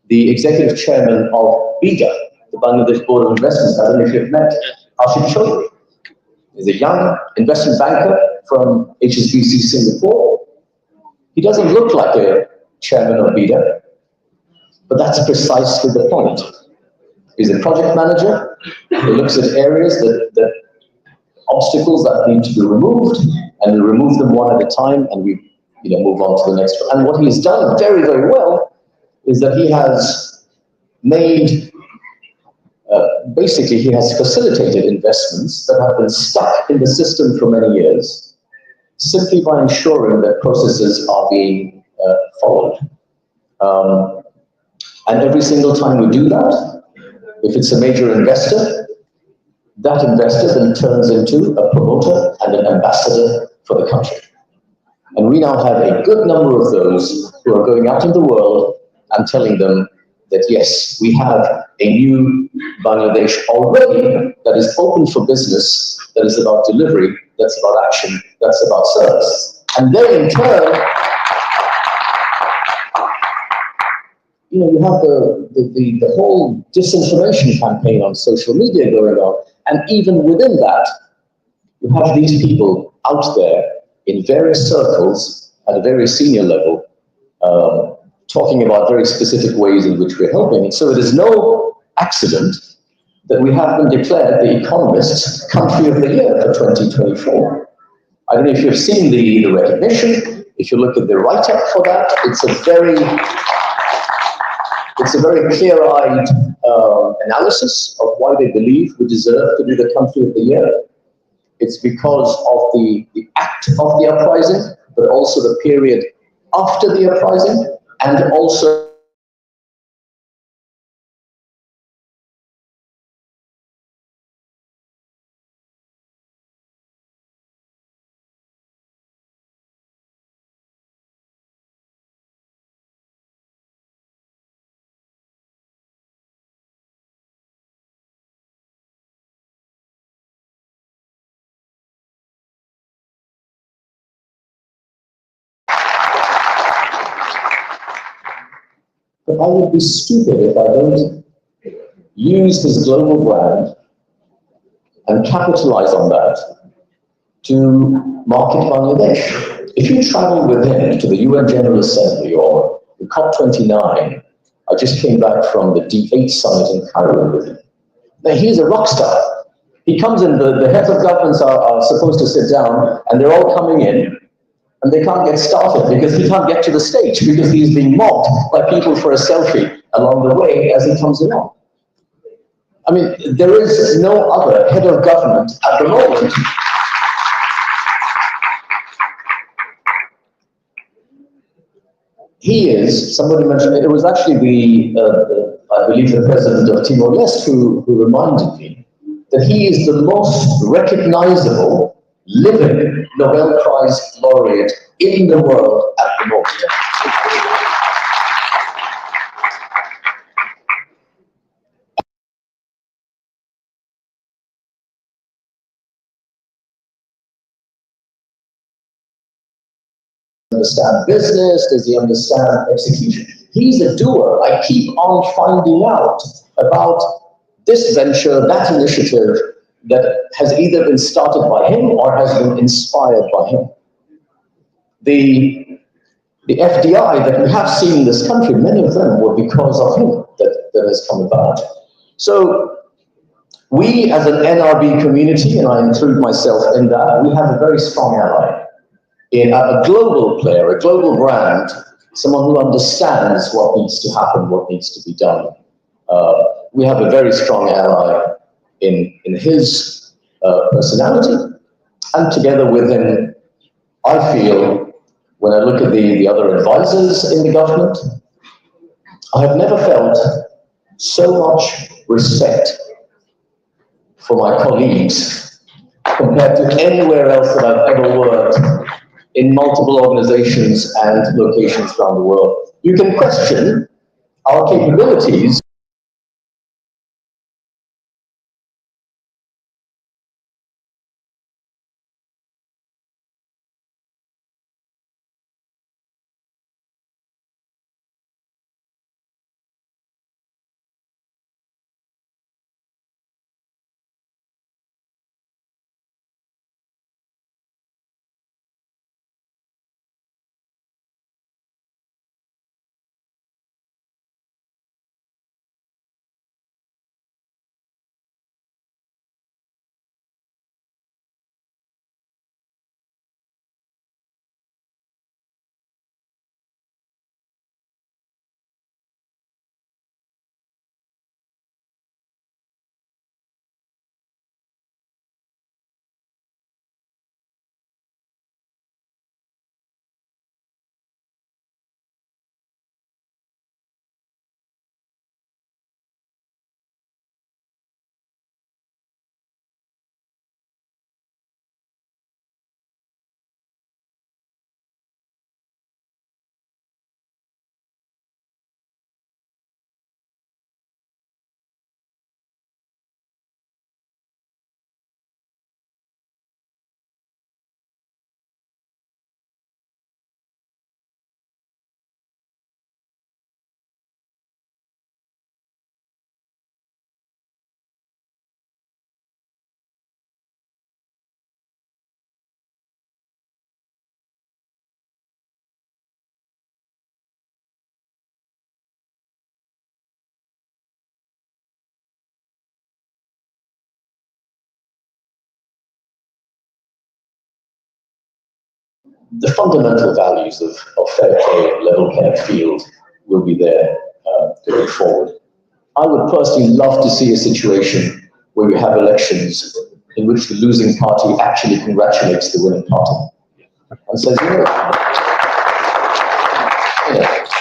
the executive chairman of BIDA, the Bangladesh Board of Investment. I don't know if you've met Ashik Chaudhry. He's a young investment banker from HSBC Singapore. He doesn't look like a chairman of BIDA, but that's precisely the point. He's a project manager. He looks at areas that obstacles that need to be removed, and we remove them one at a time, and we move on to the next one. And what he's done very, very well is that he has made, basically he has facilitated investments that have been stuck in the system for many years, simply by ensuring that processes are being followed. And every single time we do that, if it's a major investor, that investor then turns into a promoter and an ambassador for the country. And we now have a good number of those who are going out in the world and telling them that, yes, we have a new Bangladesh already that is open for business, that is about delivery, that's about action, that's about service. And then in turn, you have the whole disinformation campaign on social media going on. And even within that, you have these people out there in various circles at a very senior level, talking about very specific ways in which we're helping. And so it is no accident that we have been declared the Economist's Country of the Year for 2024. I don't know if you've seen the recognition. If you look at the write-up for that, it's a very clear-eyed analysis of why they believe we deserve to be the Country of the Year. It's because of the act of the uprising, but also the period after the uprising, and also but I would be stupid if I don't use his global brand and capitalize on that to market Bangladesh. If you travel with him to the UN General Assembly or the COP29, I just came back from the D8 summit in Cairo with him. Now, he's a rock star. He comes in, the heads of governments are supposed to sit down, and they're all coming in, and they can't get started because he can't get to the stage because he's being mocked by people for a selfie along the way as he comes along. I mean, there is no other head of government at the moment he is, somebody mentioned, it was actually I believe the president of Timor-Leste who reminded me that he is the most recognizable living Nobel Prize laureate in the world at the moment. Understand business? Does he understand execution? He's a doer. I keep on finding out about this venture, that initiative that has either been started by him or has been inspired by him. The FDI that we have seen in this country, many of them were because of him that has come about. So we as an NRB community, and I include myself in that, we have a very strong ally in a global player, a global brand, someone who understands what needs to happen, what needs to be done. We have a very strong ally in his personality, And together with him, I feel, when I look at the other advisors in the government, I have never felt so much respect for my colleagues compared to anywhere else that I've ever worked in multiple organizations and locations around the world. You can question our capabilities. The fundamental values of fair play, level playing field will be there going forward. I would personally love to see a situation where we have elections in which the losing party actually congratulates the winning party and says,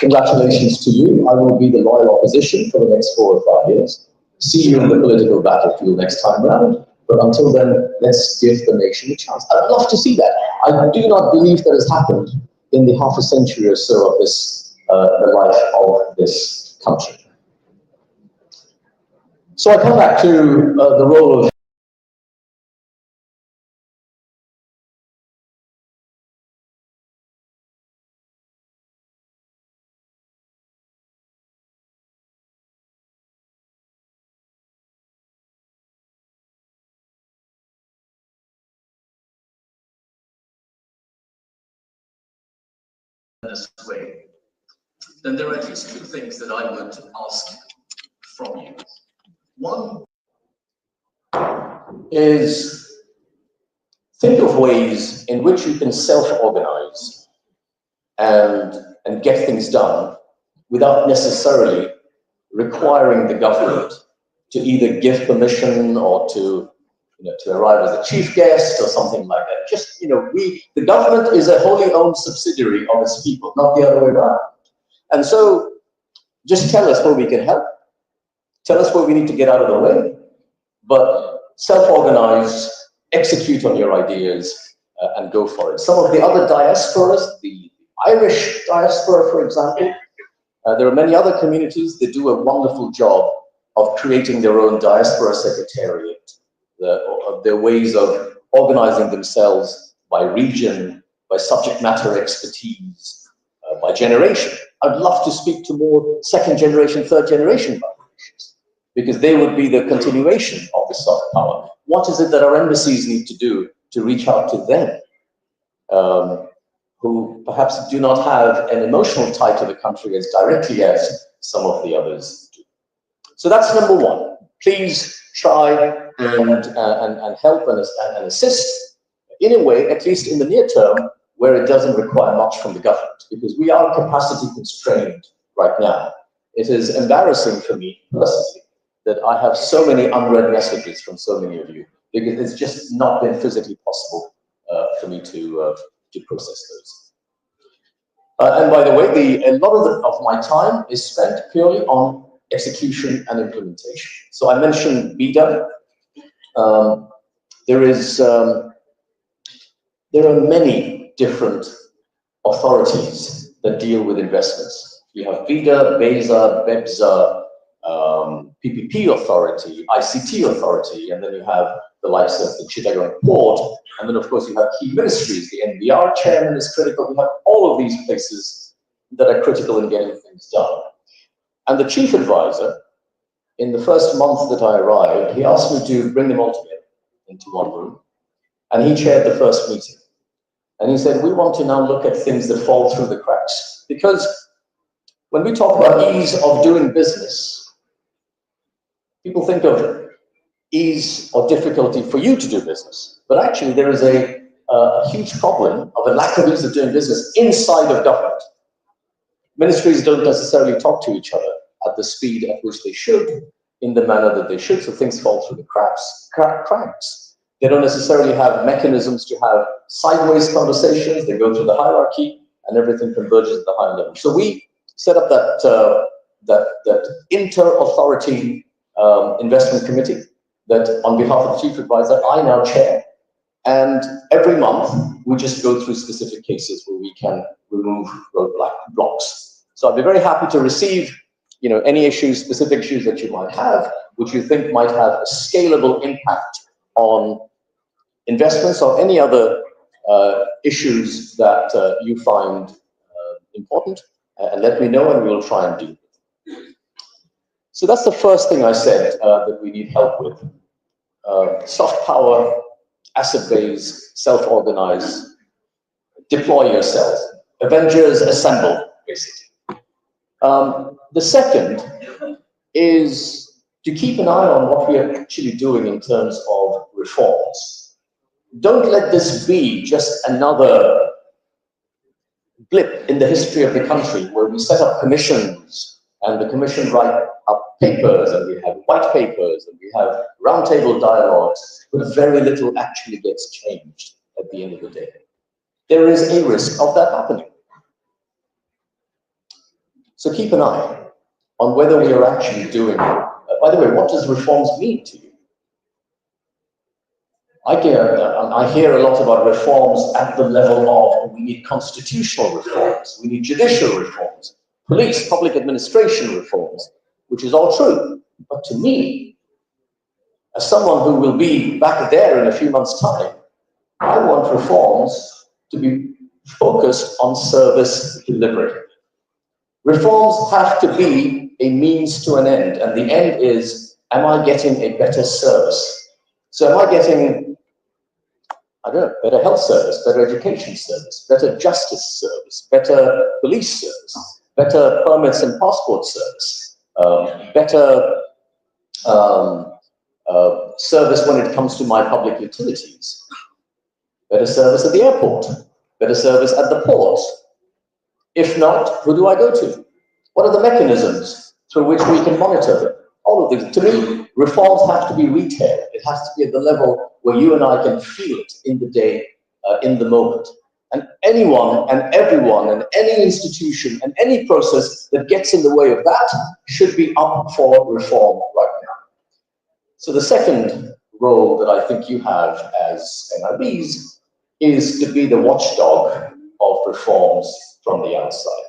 congratulations to you, I will be the loyal opposition for the next 4 or 5 years. See you in the political battlefield next time round. But until then, let's give the nation a chance. I'd love to see that. I do not believe that has happened in the half a century or so of this, the life of this country. So I come back to the role of this way. Then there are at least 2 things that I would ask from you. One is think of ways in which you can self-organize and get things done without necessarily requiring the government to either give permission or to arrive as a chief guest or something like that. Just, the government is a wholly owned subsidiary of its people, not the other way around. And so just tell us where we can help. Tell us where we need to get out of the way, but self-organize, execute on your ideas, and go for it. Some of the other diasporas, the Irish diaspora, for example, there are many other communities that do a wonderful job of creating their own diaspora secretariat, their ways of organizing themselves by region, by subject matter expertise, by generation. I'd love to speak to more 2nd generation, 3rd generation Bangladeshis, because they would be the continuation of the soft power. What is it that our embassies need to do to reach out to them, who perhaps do not have an emotional tie to the country as directly as some of the others do? So that's number 1. Please try and help and assist in a way, at least in the near term, where it doesn't require much from the government, because we are capacity constrained right now. It is embarrassing for me personally that I have so many unread messages from so many of you, because it's just not been physically possible for me to process those. And by the way, a lot of my time is spent purely on execution and implementation. So I mentioned BIDA. There are many different authorities that deal with investments. You have BIDA, BESA, BEBSA, PPP authority, ICT authority, and then you have the likes of the Chittagong Port, and then of course you have key ministries. The NBR chairman is critical. You have all of these places that are critical in getting things done. And the chief advisor, in the first month that I arrived, he asked me to bring them all together into one room, and he chaired the first meeting. And he said, we want to now look at things that fall through the cracks. Because when we talk about ease of doing business, people think of ease or difficulty for you to do business. But actually, there is a huge problem of a lack of ease of doing business inside of government. Ministries don't necessarily talk to each other at the speed at which they should, in the manner that they should, so things fall through the cracks. They don't necessarily have mechanisms to have sideways conversations. They go through the hierarchy, and everything converges at the high level. So we set up that inter-authority investment committee that, on behalf of the chief advisor, I now chair. And every month, we just go through specific cases where we can remove roadblocks. So I'd be very happy to receive, any issues, specific issues that you might have, which you think might have a scalable impact on investments or any other issues that you find important, and let me know, and we'll try and deal with it. So that's the first thing I said that we need help with. Soft power, asset base, self-organize, deploy yourself. Avengers assemble, basically. The second is to keep an eye on what we are actually doing in terms of reforms. Don't let this be just another blip in the history of the country where we set up commissions and the commission write up papers and we have white papers and we have roundtable dialogues, but very little actually gets changed at the end of the day. There is a risk of that happening. So keep an eye on whether we are actually doing it. By the way, what does reforms mean to you? I hear a lot about reforms at the level of we need constitutional reforms, we need judicial reforms, police, public administration reforms, which is all true. But to me, as someone who will be back there in a few months' time, I want reforms to be focused on service delivery. Reforms have to be a means to an end, and the end is, am I getting a better service? So am I getting, I don't know, better health service, better education service, better justice service, better police service, better permits and passport service, better service when it comes to my public utilities, better service at the airport, better service at the port. If not, who do I go to? What are the mechanisms through which we can monitor them? All of these. To me, reforms have to be retail. It has to be at the level where you and I can feel it in the day, in the moment. And anyone and everyone and any institution and any process that gets in the way of that should be up for reform right now. So the second role that I think you have as NRBs is to be the watchdog of reforms from the outside.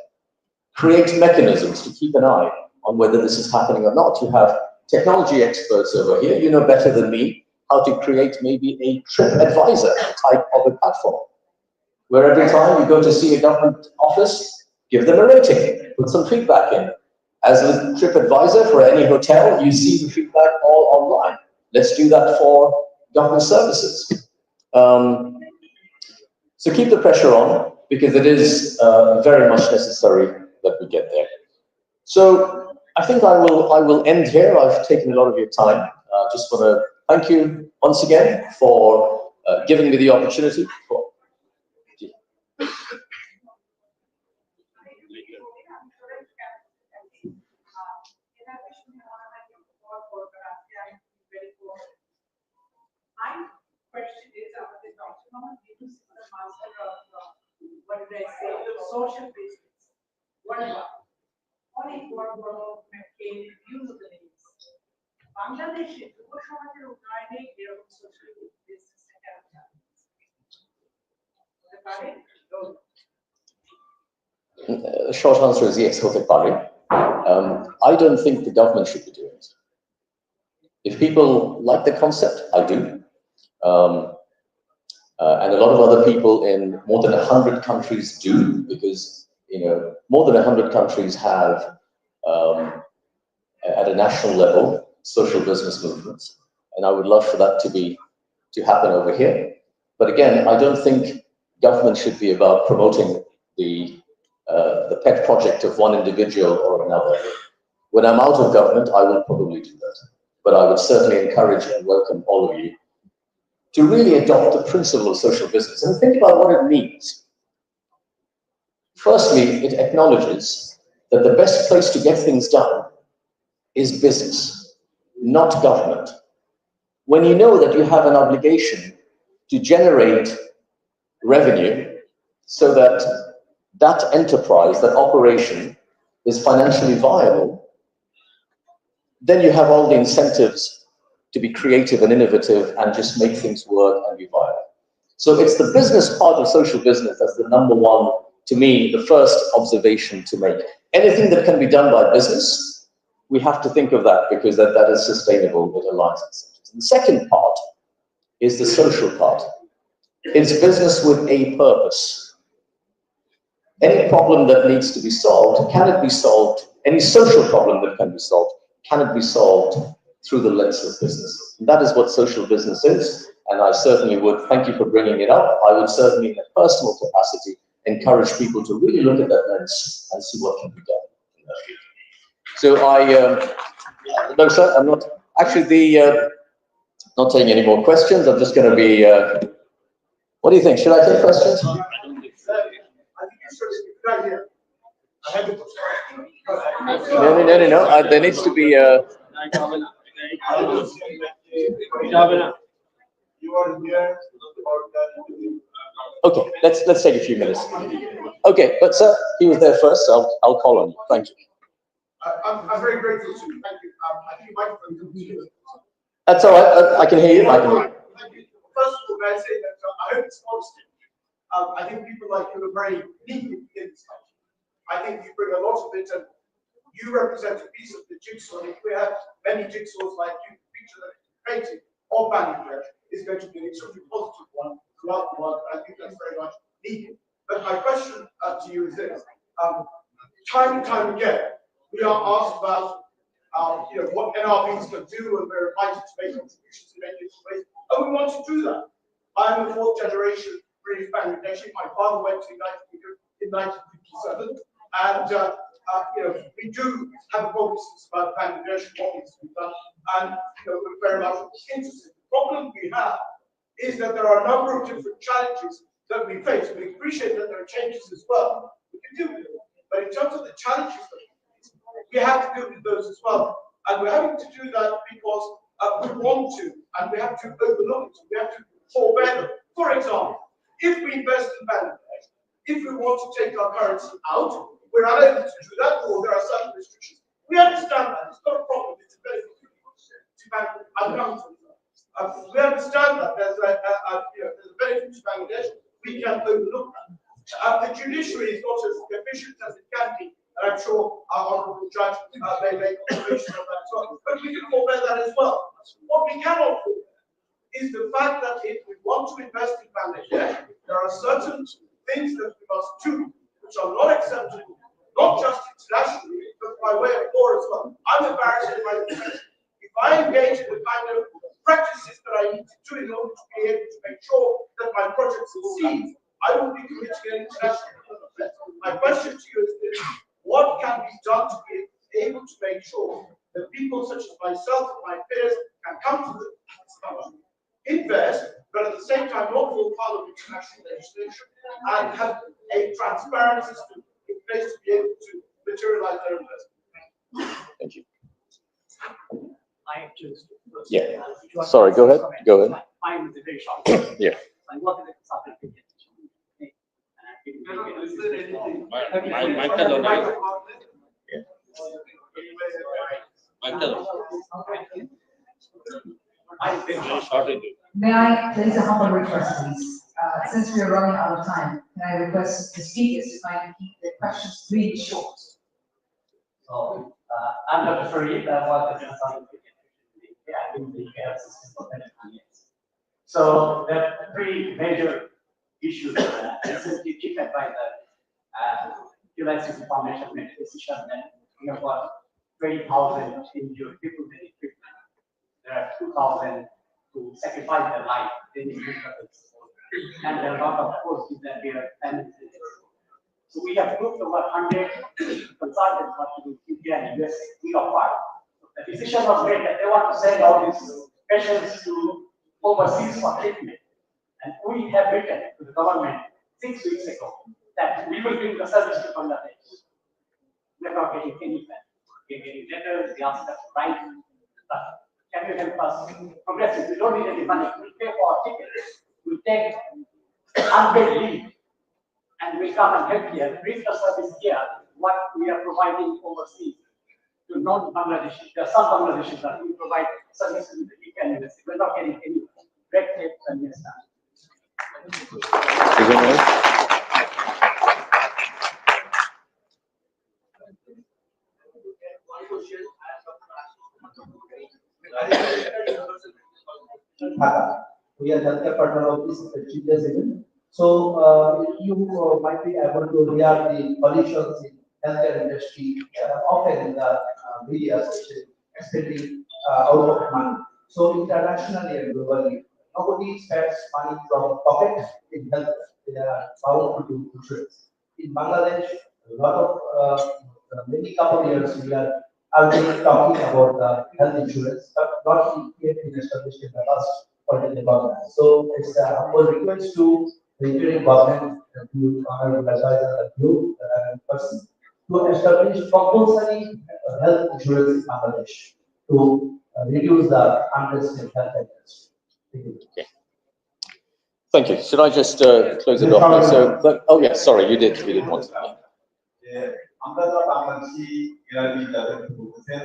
Create mechanisms to keep an eye on whether this is happening or not. You have technology experts over here. You know better than me how to create maybe a TripAdvisor type of a platform, where every time you go to see a government office, give them a rating, put some feedback in. As with TripAdvisor for any hotel, you see the feedback all online. Let's do that for government services. So keep the pressure on, because it is very much necessary that we get there. So I think I will end here. I've taken a lot of your time. Just want to thank you once again for giving me the opportunity. My question is about the document. social business worldwide. অনেক বড় বড় বিভিন্ন দেশ বাংলাদেশে যুব সমাজের উন্নয়নে এরকম social business The short answer is yes, হতে পারে. I don't think the government should be doing it. If people like the concept, I do. And a lot of other people in more than 100 countries do, because more than 100 countries have, at a national level, social business movements, and I would love for that to happen over here. But again, I don't think government should be about promoting the pet project of one individual or another. When I'm out of government, I will probably do that. But I would certainly encourage and welcome all of you to really adopt the principle of social business and think about what it means. Firstly, it acknowledges that the best place to get things done is business, not government. When you know that you have an obligation to generate revenue so that that enterprise, that operation is financially viable, then you have all the incentives to be creative and innovative and just make things work and be viable. So it's the business part of social business that's the number one, to me, the first observation to make. Anything that can be done by business, we have to think of that, because that is sustainable, it aligns incentives. And the second part is the social part. It's business with a purpose. Any problem that needs to be solved, can it be solved? Any social problem that can be solved, can it be solved through the lens of business? And that is what social business is, and I certainly would, thank you for bringing it up, I would certainly in a personal capacity encourage people to really look at that lens and see what can be done in that field. So no sir, I'm not, actually not taking any more questions, I'm just going to be, what do you think, should I take questions? I think you should be right here. No. There needs to be a. Okay, let's take a few minutes. Okay, but sir, he was there first, so I'll call on you. Thank you. I'm very grateful to you. Thank you. I think your microphone comes to you. That's all right. I can hear you. Thank you. First of all, may I say that I hope it's positive. I think people like you are very needed in this country. I think you bring a lot of it, and you represent a piece of the jigsaw. And if we have many jigsaws like you, the picture that is created of Bangladesh is going to be an extremely positive one throughout the world. I think that's very much needed. But my question to you is this: time and time again, we are asked about what NRBs can do, and we're invited to make contributions in many different ways, and we want to do that. I'm a fourth generation British Bangladeshi. My father went to the United Kingdom in 1957, and we do have cognizance about Bangladesh and what needs to be done, and we're very much interested. The problem we have is that there are a number of different challenges that we face. We appreciate that there are changes as well. We can deal with them, but in terms of the challenges that we have to deal with those as well, and we're having to do that because we want to, and we have to overlook it. We have to forbear them. For example, if we invest in Bangladesh, if we want to take our currency out, we're unable to do that, or there are certain restrictions. We understand that. It's not a problem. It's a benefit to Bangladesh. We understand that there's a benefit to Bangladesh. We can overlook that. The judiciary is not as efficient as it can be, and I'm sure our honourable judge may make observations on that as well. But we can forbear that as well. What we cannot forbear is the fact that if we want to invest in Bangladesh, there are certain things that we must do which are not acceptable, not just internationally, but by way of law as well. I'm embarrassed in my profession. If I engage in the kind of practices that I need to do in order to be able to make sure that my project succeeds, I will be committing an international offense. My question to you is this: what can be done to be able to make sure that people such as myself and my peers can come to this country, invest, but at the same time not fall foul of international legislation, and have a transparent system in place to be able to materialize their investment? Thank you. I just Yeah. Sorry, go ahead. Go ahead. My very short. Yeah. I work in a consulting agency. মাইকটা দাও না। মাইকটা দাও। Short হয়ে যাবে। May I place a humble request, please? Since we are running out of time, can I request the speakers to kindly keep their questions really short? So, I'm Dr. Fareed, I work as a consultant in the care system for 10 years. So, there are three major issues with that. Recently, chief advisor, utilizes information, made a decision that we have got 20,000 injured people in treatment. There are 2,000 who sacrifice their life in the and there are a lot of forces that we are planning. So we have grouped over 100 consultants working in India and US, we are part. The decision was made that they want to send all these patients to overseas for treatment. And we have written to the government 6 weeks ago that we will bring the service to Bangladesh. We are not getting anything. We are getting letters, they ask us to write. But can you help us progress it? We don't need any money. We'll pay for our tickets. We'll take unpaid leave. And we come and help here, bring the service here, what we are providing overseas to non-Bangladeshis. There are some Bangladeshis that we provide services in the weekend university. We're not getting any red tape and yes. DHAKA. We are healthcare partner of this prestigious event. So you might be able to hear the pollutions in healthcare industry often in the media, especially out of money. So internationally and globally, nobody spends money from pocket in health. They are bound to do insurance. In Bangladesh, a lot of many couple years we are already talking about health insurance, but not yet been established in the last political government. So it's a humble request to the Indian government, to honorable advisor, you person, to establish compulsory health insurance in Bangladesh to reduce the unrest in health industry. Thank you. Okay. Thank you. Should I just close it off now? So, oh yes, sorry, you did want to. আমরা তো বাংলাদেশি এরাবি যাদের বলতেছেন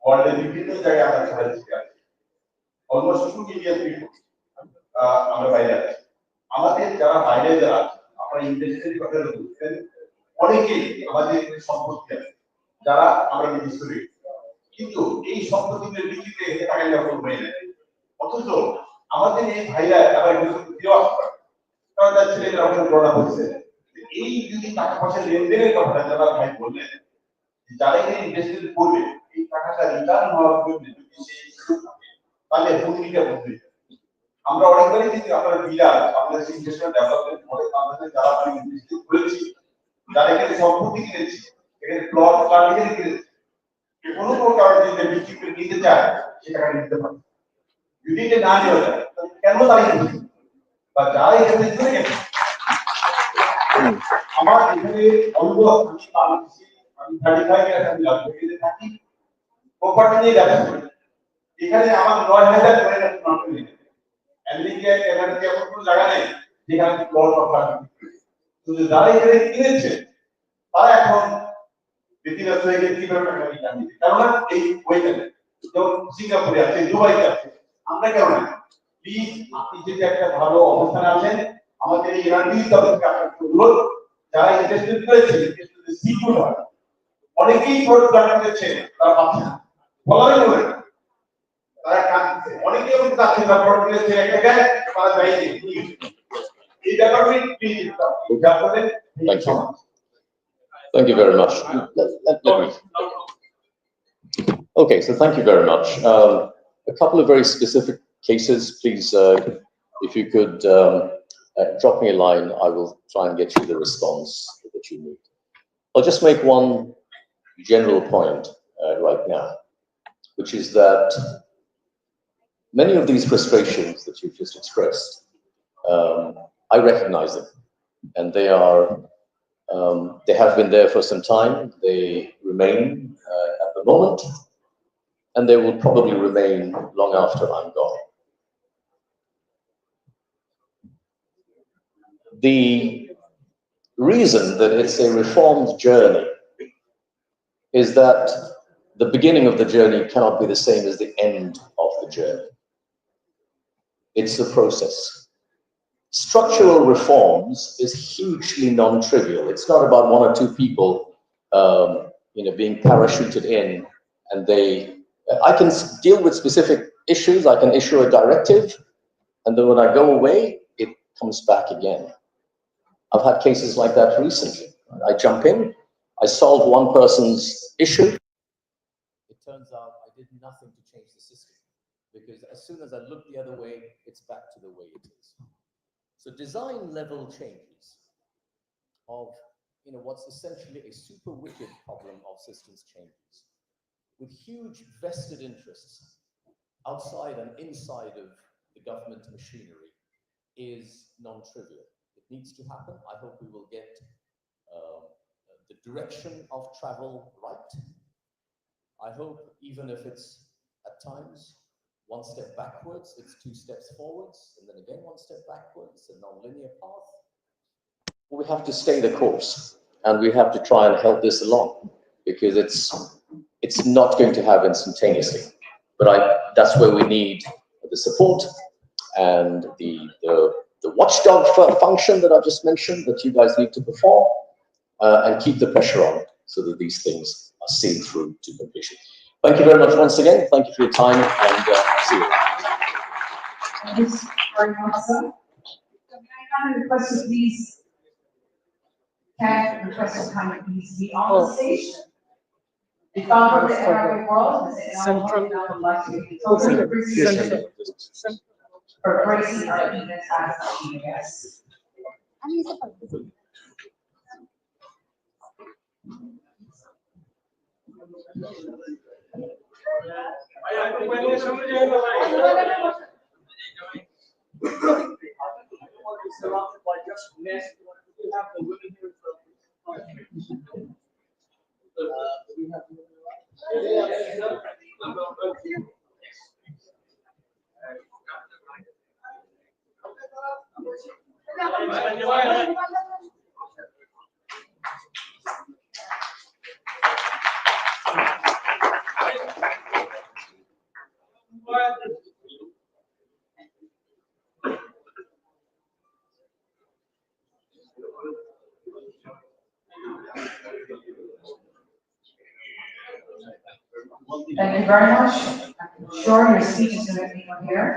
ওয়ার্ল্ডের বিভিন্ন জায়গায় আমরা ছড়াচ্ছি almost 2 million people আমরা বাইরে আছি আমাদের যারা বাইরে যারা আপনারা ইন্ডাস্ট্রির কথা বলছেন অনেকেই আমাদের সম্পত্তি আছে যারা আমরা নির্দিষ্ট করি কিন্তু এই সম্পত্তিদের বিক্রিতে টাকা যখন হয়ে যায় অথচ আমাদের এই ভাইরা আবার কিছু দেওয়া হয় কারণ তার ছেলেরা আমাদের করোনা হচ্ছে এই যদি টাকা পয়সা লেনদেনের কথা যারা ভাই বললেন যারা এখানে ইনভেস্টমেন্ট করবে এই টাকাটা রিটার্ন হওয়ার জন্য যদি সেই সুযোগ থাকে তাহলে ভূমিকা বলবে আমরা অনেকবারই কিন্তু আপনারা বিলার আমাদের ইনভেস্টমেন্ট ডেভেলপমেন্ট করে আমাদের যারা আমরা ইনভেস্ট করেছি যারা এখানে সম্পত্তি কিনেছি এখানে প্লট প্ল্যান কিনেছি কোনো কারণে যদি বিক্রি করে নিতে চায় সে টাকা নিতে পারে যদি এটা না নেওয়া যায় তাহলে কেন দাঁড়িয়ে বা যারা এখানে চলে গেছে আমার এখানে অনুভব আমি 35 ইয়ার আমি লাইব্রেরিতে থাকি প্রপার্টি নিয়ে ব্যবসা করি এখানে আমার 9000 করে নাম নেই আমেরিকা কানাডাতে এমন কোনো জায়গা নেই যেখানে প্লট প্রপার্টি শুধু যারা এখানে কিনেছে তারা এখন বিধিগত হয়ে গিয়ে কিভাবে টাকা রিটার্ন দিবে কারণ এই ওইখানে যেমন সিঙ্গাপুরে আছে দুবাইতে আছে আমরা কেন না প্লিজ আপনি যদি একটা ভালো অবস্থানে আছেন আমাদের এই রান্ডি তরফে আপনাকে অনুরোধ যারা ইনভেস্টমেন্ট করেছে ইনভেস্টমেন্ট সিকিউর হয় অনেকেই ফোর্ট প্ল্যান করেছে তারা পাচ্ছে না বলার নয় তারা কাটছে অনেকেই এবং তাদের ব্যাপার করেছে এক জায়গায় তারা যায়নি এই ব্যাপারে প্লিজ জাপানে Thank you very much. Okay, so thank you very much. A couple of very specific cases, please, if you could drop me a line, I will try and get you the response that you need. I'll just make one general point right now, which is that many of these frustrations that you've just expressed, I recognize them, and they have been there for some time, they remain at the moment, and they will probably remain long after I'm gone. The reason that it's a reformed journey is that the beginning of the journey cannot be the same as the end of the journey. It's the process. Structural reforms is hugely non-trivial. It's not about one or two people, being parachuted in, and I can deal with specific issues. I can issue a directive, and then when I go away, it comes back again. I've had cases like that recently. I jump in, I solve one person's issue. It turns out I did nothing to change the system, because as soon as I look the other way, it's back to the way it is. So design level changes of what's essentially a super wicked problem of systems changes, with huge vested interests outside and inside of the government machinery, is non-trivial. It needs to happen. I hope we will get the direction of travel right. I hope, even if it's at times one step backwards, it's 2 steps forwards, and then again 1 step backwards, a non-linear path. We have to stay the course, and we have to try and help this along, because it's not going to happen instantaneously. But that's where we need the support and the watchdog function that I just mentioned that you guys need to perform, and keep the pressure on so that these things are seen through to completion. Thank you very much once again. Thank you for your time, and see you. Thank you very much, sir. Can I request you please, be on the stage? The founder of the NRA World, Central, would like to be for gracing our event as a chief guest. Thank you very much. I'm sure your speech is going to be on here,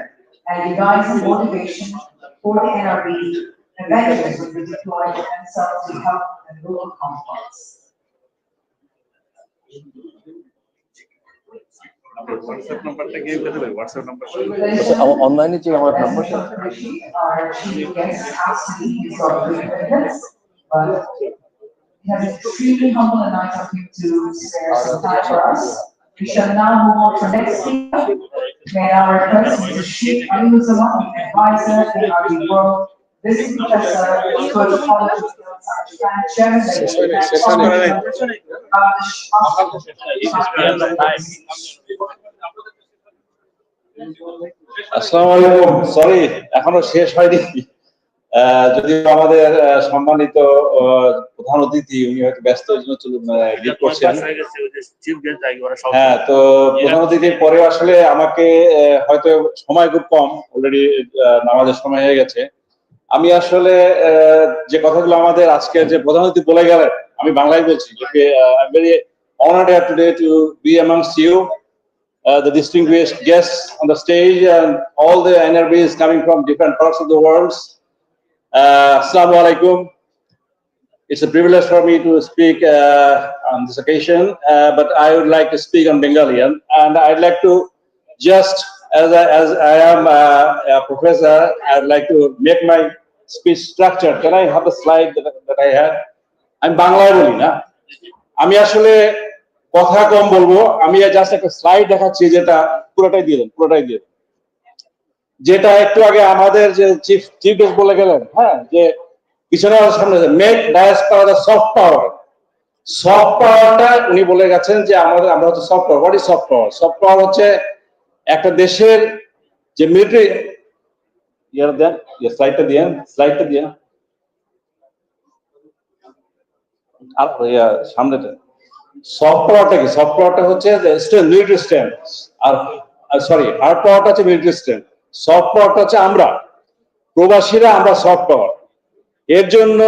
and you guys some motivation for the NRB eventually will be deployed themselves to help and rural conflicts. WhatsApp number WhatsApp number. Online is our number. Our chief guest absolutely is our witness, but he has been extremely humble and nice of him to spare some time for us. We shall now move on to the next speaker. May our request Mr. Sheikh Alimuzaman, advisor in NRB World, visiting professor, Coach College of Science, Chairman আসসালামু আলাইকুম sorry এখনো শেষ হয়নি যদি আমাদের সম্মানিত প্রধান অতিথি উনি হয়তো ব্যস্ত লিড করছেন হ্যাঁ তো প্রধান অতিথির পরে আসলে আমাকে হয়তো সময় খুব কম অলরেডি নামাজের সময় হয়ে গেছে আমি আসলে যে কথাগুলো আমাদের আজকে যে প্রধান অতিথি বলে গেলেন আমি বাংলায় বলছি I'm very honored here today to be amongst you. The distinguished guests on the stage and all the NRBs coming from different parts of the world. Assalamu alaikum. It's a privilege for me to speak on this occasion, but I would like to speak on Bengali, and I'd like to just, as I am a professor, I'd like to make my speech structured. Can I have a slide that I had? I'm Bangla boli na. আমি আসলে কথা কম বলবো আমি just একটা slide দেখাচ্ছি যেটা পুরোটাই দিয়ে দেন যেটা একটু আগে আমাদের যে চিফ গেস্ট বলে গেলেন হ্যাঁ যে পিছনে সামনে মেক ডায়াসপোরা দ্য সফট পাওয়ারটা উনি বলে গেছেন যে আমরা হচ্ছে soft power what is soft power হচ্ছে একটা দেশের যে মিলিটারি স্লাইডটা দিয়ে আর সামনেটা সফট পাওয়ারটা কি? সফট পাওয়ারটা হচ্ছে স্ট্রেন্থ, মিলিটারি স্ট্রেন্থ। আর সরি, হার্ড পাওয়ারটা হচ্ছে মিলিটারি স্ট্রেন্থ। সফট পাওয়ারটা হচ্ছে আমরা প্রবাসীরা, আমরা সফট পাওয়ার। এর জন্য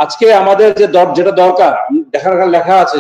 আজকে আমাদের যেটা দরকার, লেখা আছে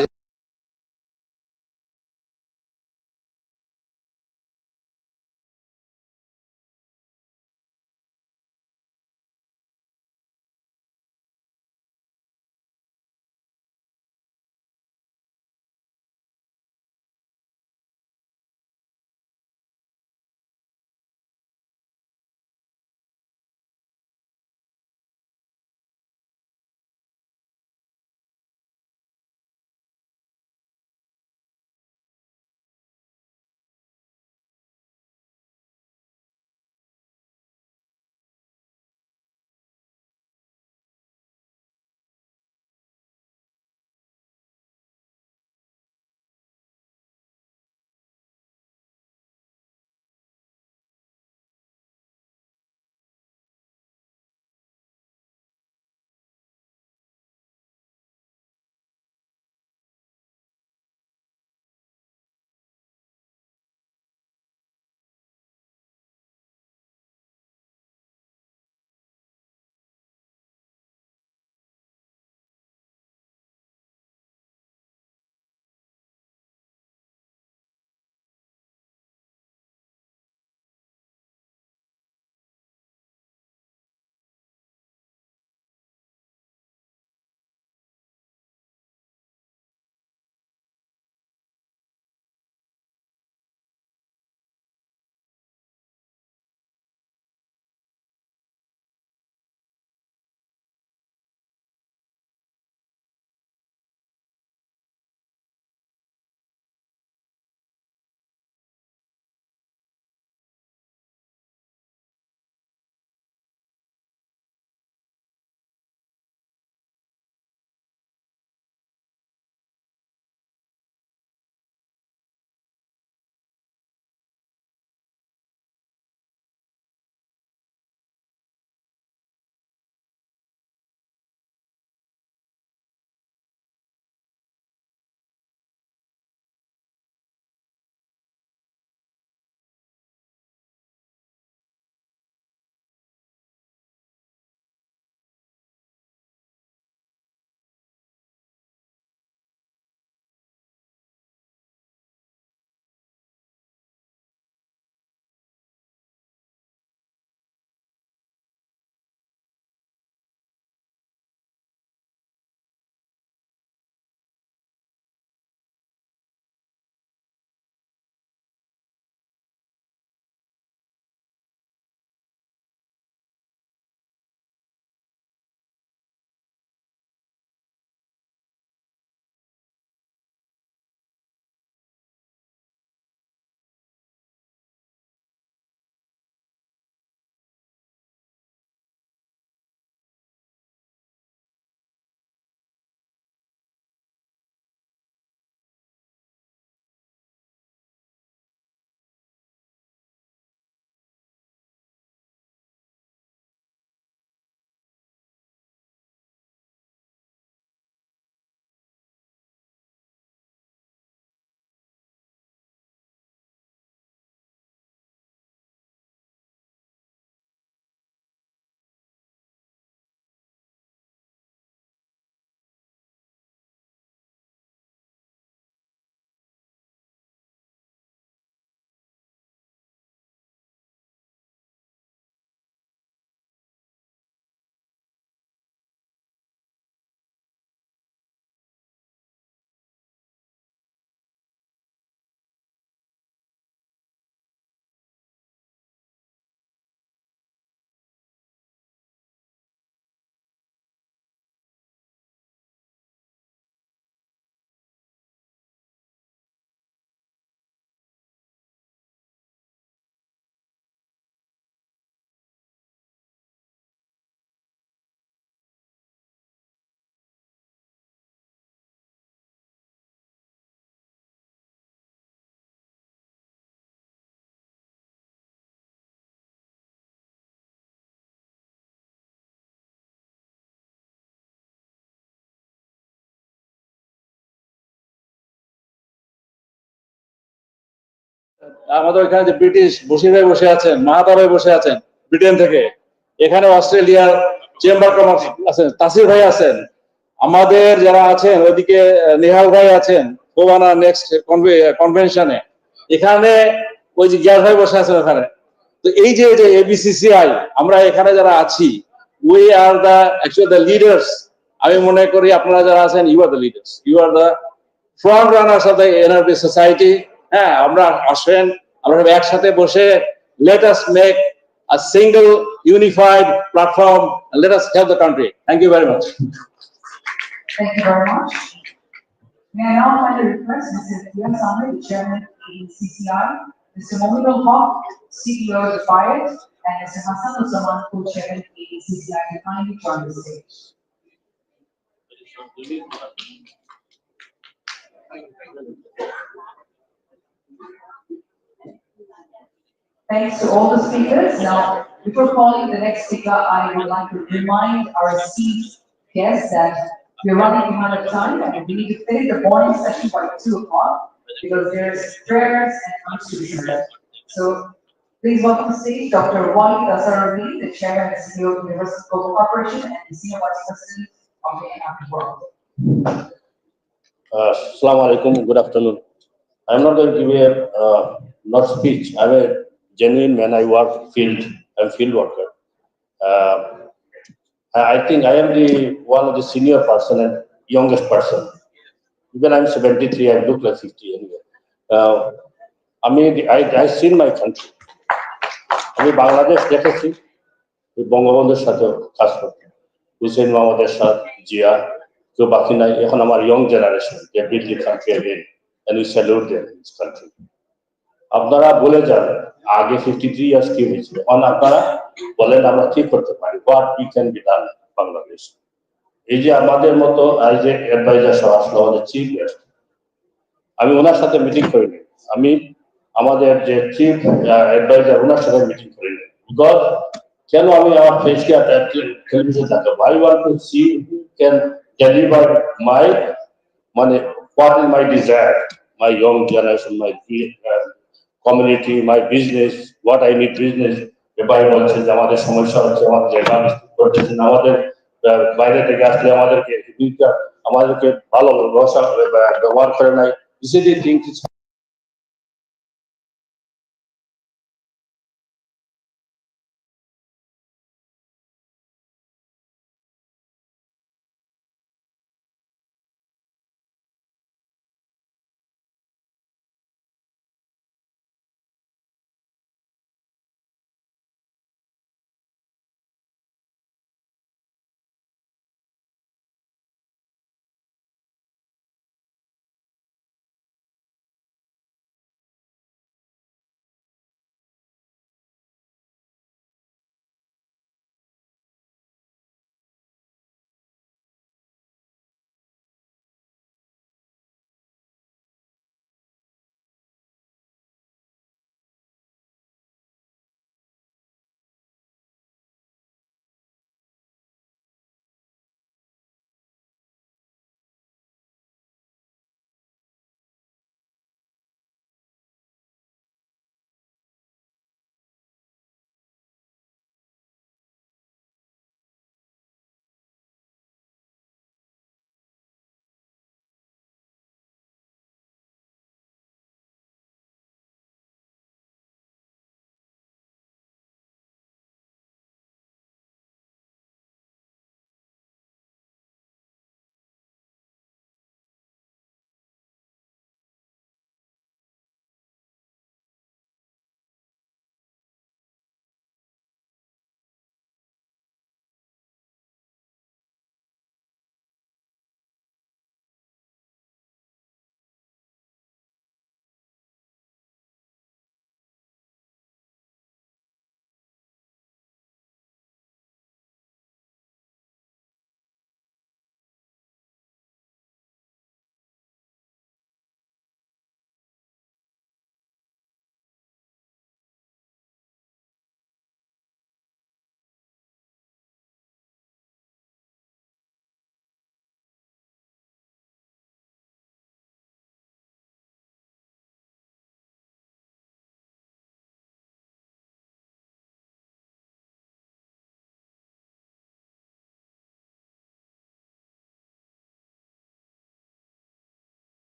আমাদের এখানে যে ব্রিটিশ বসির ভাই বসে আছেন, মাহাতা ভাই বসে আছেন ব্রিটেন থেকে, এখানে অস্ট্রেলিয়ার চেম্বার কমার্স আছেন, তাসির ভাই আছেন, আমাদের যারা আছেন ওইদিকে নেহাল ভাই আছেন গোবানা নেক্সট কনভেনশনে, এখানে ওই যে গিয়ার ভাই বসে আছেন ওখানে। তো এই যে এবিসিসিআই আমরা এখানে যারা আছি, we are the actually the leaders. আমি মনে করি আপনারা যারা আছেন, you are the leaders, you are the front runners of the NRB society. হ্যাঁ, আমরা আসেন, আমরা একসাথে বসে let us make a single unified platform and let us help the country. Thank you very much. Thank you very much. May I now kindly request Mr. Sami, the Chairman of the CCI, Mr. Mohammed Haq, CEO of the FIRE, and Mr. Hassan Usman, Co-Chairman of the CCI, to kindly join the stage. Thanks to all the speakers. Now, before calling the next speaker, I would like to remind our esteemed guests that we're running behind of time and we need to finish the morning session by 2 o'clock because there's prayers and constitution left. So please welcome to stage Dr. Wali Dasaravi, the Chairman and CEO of Universal Global Corporation and the Senior Vice President of the NRP World. Assalamu alaikum, good afternoon. I'm not going to give a not speech. I'm a genuine man. I work I'm field worker. I think I am the one of the senior person and youngest person. Even I'm 73, I look like 50 anyway. I seen my country. আমি বাংলাদেশ দেখেছি, বঙ্গবন্ধুর সাথে কাজ করতে, হুসেন মোহাম্মদের সাথে জিয়া, কেউ বাকি নাই। এখন আমার young generation they build the country again and we salute them this country. আপনারা বলে যান আগে 53 ইয়ার্স কি হয়েছিল, এখন আপনারা বলেন আমরা কি করতে পারি, what we can be done Bangladesh. এই যে আমাদের মতো এই যে অ্যাডভাইজার সহ আসলো আমাদের চিফ গেস্ট, আমি ওনার সাথে মিটিং করিনি, আমি আমাদের যে চিফ অ্যাডভাইজার ওনার সাথে মিটিং করিনি। বিকজ কেন আমি আমার ফেসকে টেলিভিশন থাকে, I want to see can deliver my মানে what is my desire, my young generation, my community, my business, what I need business. এবার বলছেন যে আমাদের সমস্যা হচ্ছে, আমাদের জায়গা করতেছেন, আমাদের বাইরে থেকে আসলে আমাদেরকে ভালো ব্যবহার করে নাই। This is the thing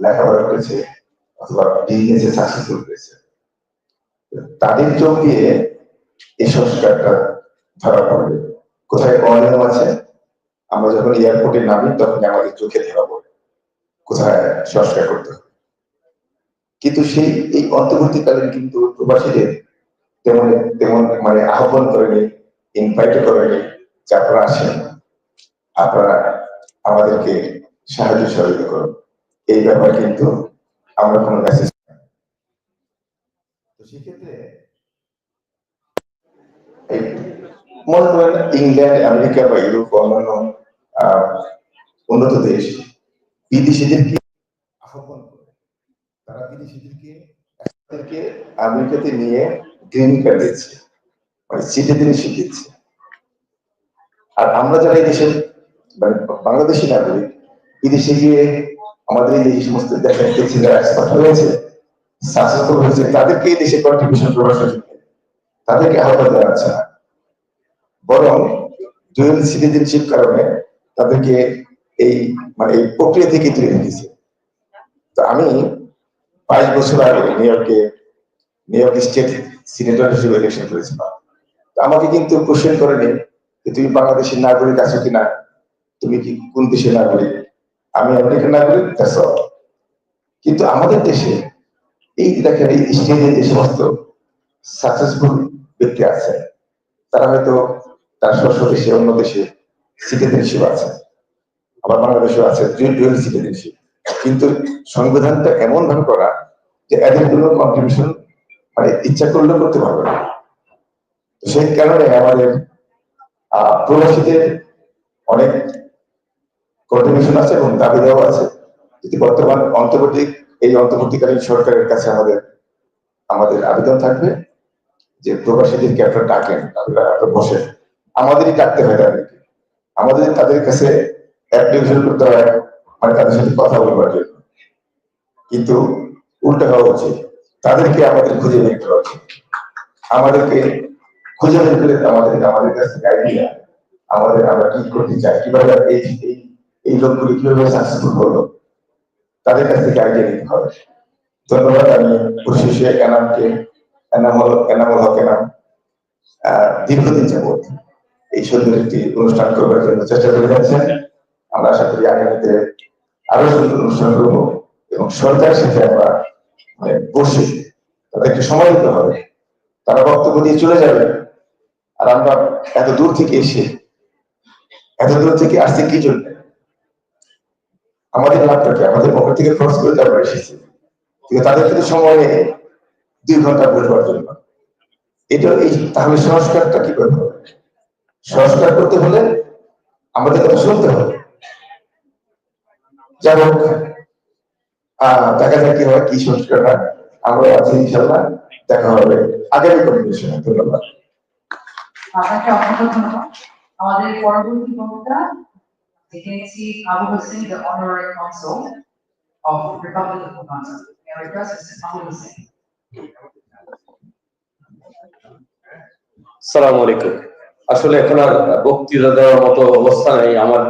লেখাপড়া করেছে অথবা বিজনেসে সাকসেসফুল করেছে, তাদের চোখ দিয়ে এই সংস্কারটা ধরা পড়বে। কোথায় অনিয়ম আছে আমরা যখন এয়ারপোর্টে নামি তখন আমাদের চোখে ধরা পড়ে কোথায় সংস্কার করতে হবে। কিন্তু সেই এই অন্তর্বর্তীকালীন কিন্তু প্রবাসীদের তেমন তেমন মানে আহ্বান করেনি, ইনভাইট করেনি যে আপনারা আসেন, আপনারা আমাদেরকে সাহায্য সহযোগিতা করুন। এই ব্যাপারে কিন্তু আমরা কোনো মেসেজ, তো সেক্ষেত্রে মনে করেন ইংল্যান্ড, আমেরিকা বা ইউরোপ অন্যান্য উন্নত দেশ বিদেশিদেরকে আহ্বান করে, তারা বিদেশিদেরকে আমেরিকাতে নিয়ে গ্রিন কার্ড দিচ্ছে, মানে সিটিজেনশিপ দিচ্ছে। আর আমরা যারা এই দেশের মানে বাংলাদেশি নাগরিক বিদেশে গিয়ে আমাদের এই যে সমস্ত দেখছি যারা এক্সপার্ট হয়েছে, সাকসেসফুল হয়েছে, তাদেরকে এই দেশে কন্ট্রিবিউশন করার সুযোগ নেই, তাদেরকে আহ্বান জানাচ্ছে না, বরং ডুয়াল সিটিজেনশিপ কারণে তাদেরকে এই মানে এই প্রক্রিয়া থেকে তুলে রেখেছে। তো আমি 22 বছর আগে নিউ ইয়র্ক স্টেট সিনেটর হিসেবে ইলেকশন করেছিলাম। আমাকে কিন্তু কোশ্চেন করেনি যে তুমি বাংলাদেশের নাগরিক আছো কিনা, তুমি কি কোন দেশের নাগরিক, আমি আমেরিকান নাগরিক। কিন্তু আমাদের দেশে এই দেখেন এই স্টেজে যে সমস্ত সাকসেসফুল ব্যক্তি আছে, তারা হয়তো তার স্বস্ব দেশে অন্য দেশে সিটিজেনশিপ আছে, আবার বাংলাদেশেও আছে ডুয়াল সিটিজেনশিপ, কিন্তু সংবিধানটা এমন ভাবে করা যে এদের কোনো কন্ট্রিবিউশন মানে ইচ্ছা করলেও করতে পারবে না। সেই কারণে আমাদের প্রবাসীদের অনেক কন্ট্রিবিউশন আছে এবং দাবি দেওয়া আছে। যদি বর্তমান অন্তর্বর্তীকালীন সরকারের কাছে আমাদের আবেদন থাকবে যে প্রবাসীদেরকে আপনারা ডাকেন, আপনারা বসেন, আমাদেরই ডাকতে হয় তাদেরকে, আমাদের তাদের কাছে অ্যাপ্লিকেশন করতে হয়, মানে তাদের সাথে কথা বলবার জন্য। কিন্তু উল্টা হওয়া উচিত, তাদেরকে আমাদের খুঁজে বের করা উচিত, আমাদেরকে খুঁজে বের করে আমাদের কাছে আইডিয়া, আমরা কি করতে চাই, কিভাবে এই লোকগুলি কিভাবে সাকসেসফুল হলো, তাদের কাছ থেকে আইডিয়া নিতে হবে। ধন্যবাদ। আমি পরিশেষে এনামুল হক দীর্ঘদিন যাবৎ এই সুন্দর একটি অনুষ্ঠান করবার জন্য চেষ্টা করে যাচ্ছেন। আমরা আশা করি আগামীতে আরো সুন্দর অনুষ্ঠান করবো এবং সরকারের সাথে আমরা বসে তাদেরকে সময় দিতে হবে, তারা বক্তব্য দিয়ে চলে যাবে, আর আমরা এত দূর থেকে আসছি কি জন্য, আমাদের লাভটাকে আমাদের পকেট থেকে খরচ করে আমরা এসেছি, কিন্তু তাদের কিন্তু সময় নেই 2 ঘন্টা বসবার জন্য। তাহলে সংস্কারটা কি করতে হবে? সংস্কার করতে হলে আমাদের কথা শুনতে হবে। যাই হোক, দেখা যাক কি হয়, কি সংস্কার হয়। আমরা আছি ইনশাল্লাহ, দেখা হবে আগামী কমিশনে। ধন্যবাদ। আপনাকে অসংখ্য ধন্যবাদ। আমাদের পরবর্তী বক্তা agency Abu Hossain, the honorary consul of Republic of Uganda. May I request Mr. Abu Hussein. আসসালামু আলাইকুম। আসলে এখন আর বক্তৃতা দেওয়ার মতো অবস্থা নেই, আমার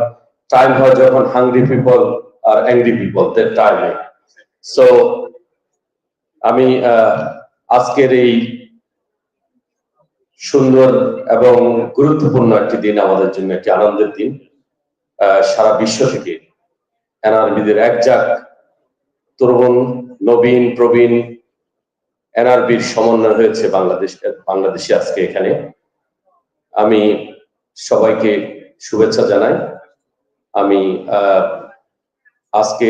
টাইম হয় যখন হাংরি পিপল আর অ্যাংরি পিপল দের টাইমে। সো আমি আজকের এই সুন্দর এবং গুরুত্বপূর্ণ একটি দিন, আমাদের জন্য একটি আনন্দের দিন। সারা বিশ্ব থেকে এনআরবিদের একজাক তরুণ, নবীন, প্রবীণ এনআরবির সমন্বয় হয়েছে বাংলাদেশে আজকে এখানে। আমি সবাইকে শুভেচ্ছা জানাই। আমি আজকে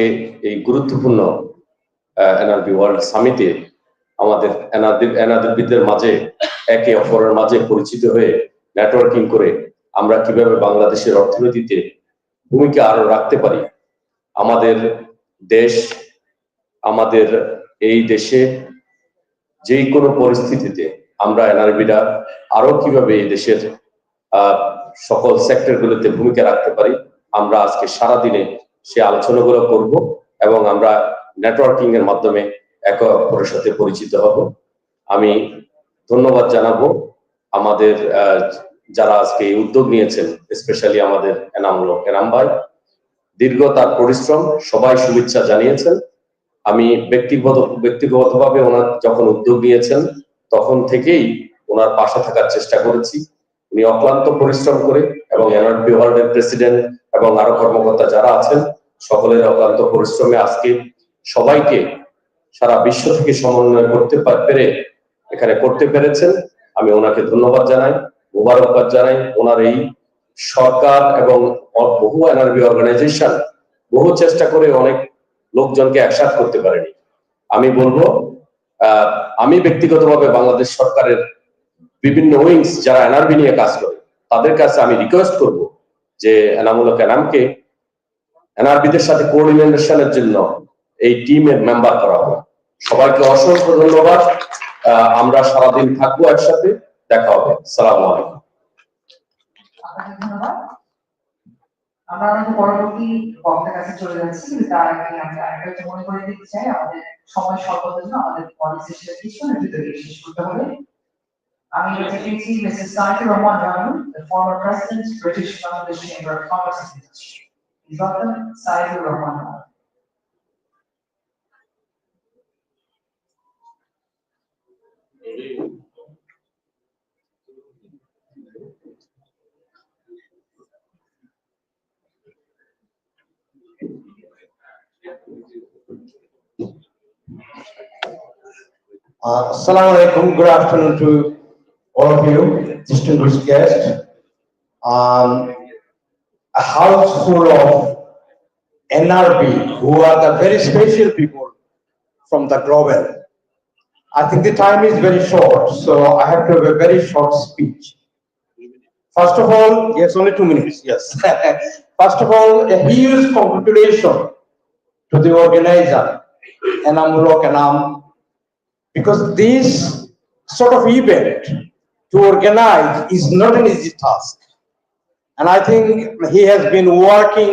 এই গুরুত্বপূর্ণ এনআরবি ওয়ার্ল্ড সামিটে আমাদের এনআরবিদের মাঝে একে অপরের মাঝে পরিচিত হয়ে নেটওয়ার্কিং করে আমরা কিভাবে বাংলাদেশের অর্থনীতিতে ভূমিকা আরো রাখতে পারি, আমাদের দেশ, আমাদের এই দেশে যে কোনো পরিস্থিতিতে আমরা এনআরবিরা আরো কিভাবে এই দেশের সকল সেক্টরগুলোতে ভূমিকা রাখতে পারি, আমরা আজকে সারাদিনে সে আলোচনাগুলো করব এবং আমরা নেটওয়ার্কিং এর মাধ্যমে একে অপরের সাথে পরিচিত হব। আমি ধন্যবাদ জানাবো আমাদের যারা আজকে এই উদ্যোগ নিয়েছেন, স্পেশালি আমাদের এনাম ভাই, দীর্ঘ তার পরিশ্রম, সবাই শুভেচ্ছা জানিয়েছেন। আমি ব্যক্তিগতভাবে ওনার যখন উদ্যোগ নিয়েছেন তখন থেকেই ওনার পাশে থাকার চেষ্টা করেছি। উনি অক্লান্ত পরিশ্রম করে এবং এনআরবি ওয়ার্ল্ডের প্রেসিডেন্ট এবং আরো কর্মকর্তা যারা আছেন সকলের অক্লান্ত পরিশ্রমে আজকে সবাইকে সারা বিশ্ব থেকে সমন্বয় করতে পেরে এখানে করতে পেরেছেন। আমি ওনাকে ধন্যবাদ জানাই, মোবারকবাদ জানাই। ওনার এই সরকার এবং বহু এনআরবি অর্গানাইজেশন বহু চেষ্টা করে অনেক লোকজনকে একসাথে করতে পারেনি। আমি বলবো আমি ব্যক্তিগতভাবে বাংলাদেশ সরকারের বিভিন্ন উইংস যারা এনআরবি নিয়ে কাজ করে তাদের কাছে আমি রিকোয়েস্ট করব যে এনামুল হক এনামকে এনআরবিদের সাথে কোঅর্ডিনেশনের জন্য এই টিমের মেম্বার করা হবে। সবাইকে অসংখ্য ধন্যবাদ। আমরা সারাদিন থাকবো একসাথে, দেখা হবে। আসসালামু আলাইকুম। ধন্যবাদ। আমরা আমাদের পরবর্তী বক্তার কাছে চলে যাচ্ছি, কিন্তু তার আগে আমরা একটা মনে করে দিতে চাই আমাদের সময় স্বল্পতার জন্য আমাদের পলিসি কিছুক্ষণের ভিতরে শেষ করতে হবে। আমি ডেকেছি Mrs Saifur Rahman Ranu, the former president, British Bangladesh Chamber of Commerce and Industry. Please welcome Saifur Rahman Ranu. Assalamu alaikum. Good afternoon to all of you, distinguished guests. A house full of NRB, who are the very special people from the global. I think the time is very short, so I have to have a very short speech. First of all, yes, only 2 minutes, yes. First of all, a huge congratulations to the organizer, Enamul Haq Enam, because this sort of event to organize is not an easy task. And I think he has been working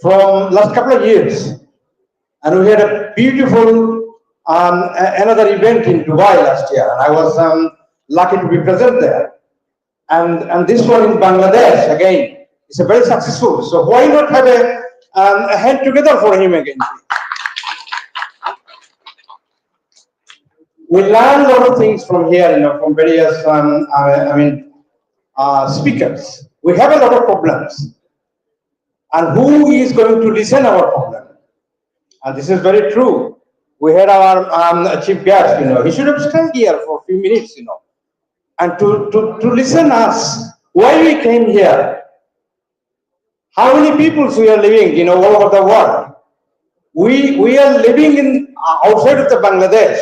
from last couple of years. And we had a beautiful another event in Dubai last year, and I was lucky to be present there. And this one in Bangladesh, again, is a very successful. So why not have a hand together for him again? We learn a lot of things from here, from various, speakers. We have a lot of problems. And who is going to listen our problem? And this is very true. We had our chief guest, he should have stayed here for a few minutes, and to listen us, why we came here. How many people we are living, all over the world. We are living in outside of the Bangladesh,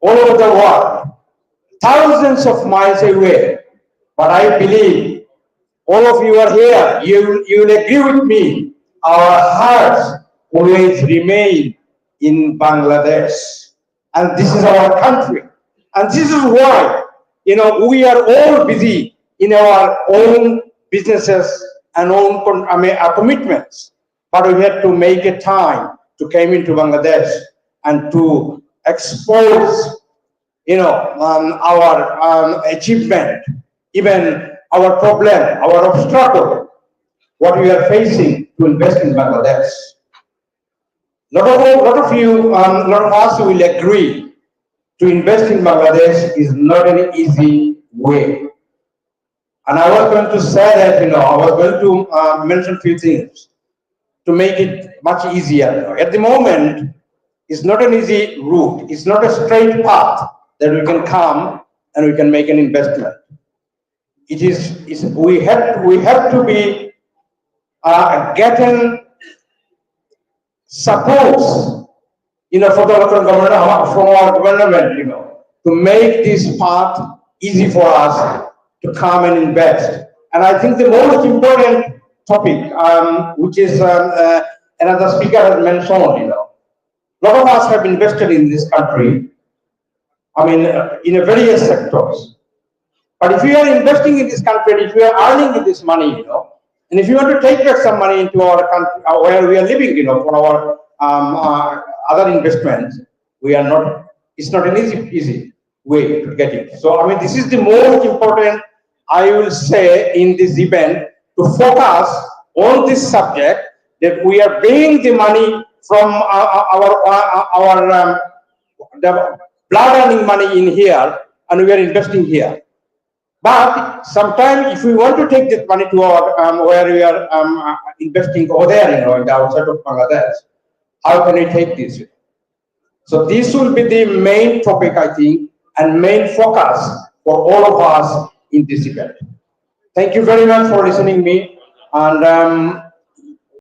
all over the world, thousands of miles away. But I believe all of you are here. You will agree with me. Our hearts always remain in Bangladesh, and this is our country. And this is why, we are all busy in our own businesses and own commitments. But we had to make a time to come into Bangladesh and to expose, our achievement, even our problem, our obstacle, what we are facing to invest in Bangladesh. Lot of you, lot of us will agree to invest in Bangladesh is not an easy way. And I was going to say that, I was going to mention a few things to make it much easier. At the moment, it's not an easy route. It's not a straight path that we can come and we can make an investment. We have to be getting support, for the local government, from our government, to make this path easy for us to come and invest. And I think the most important topic, which is another speaker has mentioned, a lot of us have invested in this country, in various sectors. But if you are investing in this country, if you are earning this money, and if you want to take back some money into our country, where we are living, for our other investments, it's not an easy way to get it. So, this is the most important, I will say, in this event, to focus on this subject, that we are bringing the money from the blood earning money in here, and we are investing here. But sometimes if we want to take this money to our where we are investing over there, in the outside of Bangladesh, how can we take this? So this will be the main topic, I think, and main focus for all of us in this event. Thank you very much for listening to me, and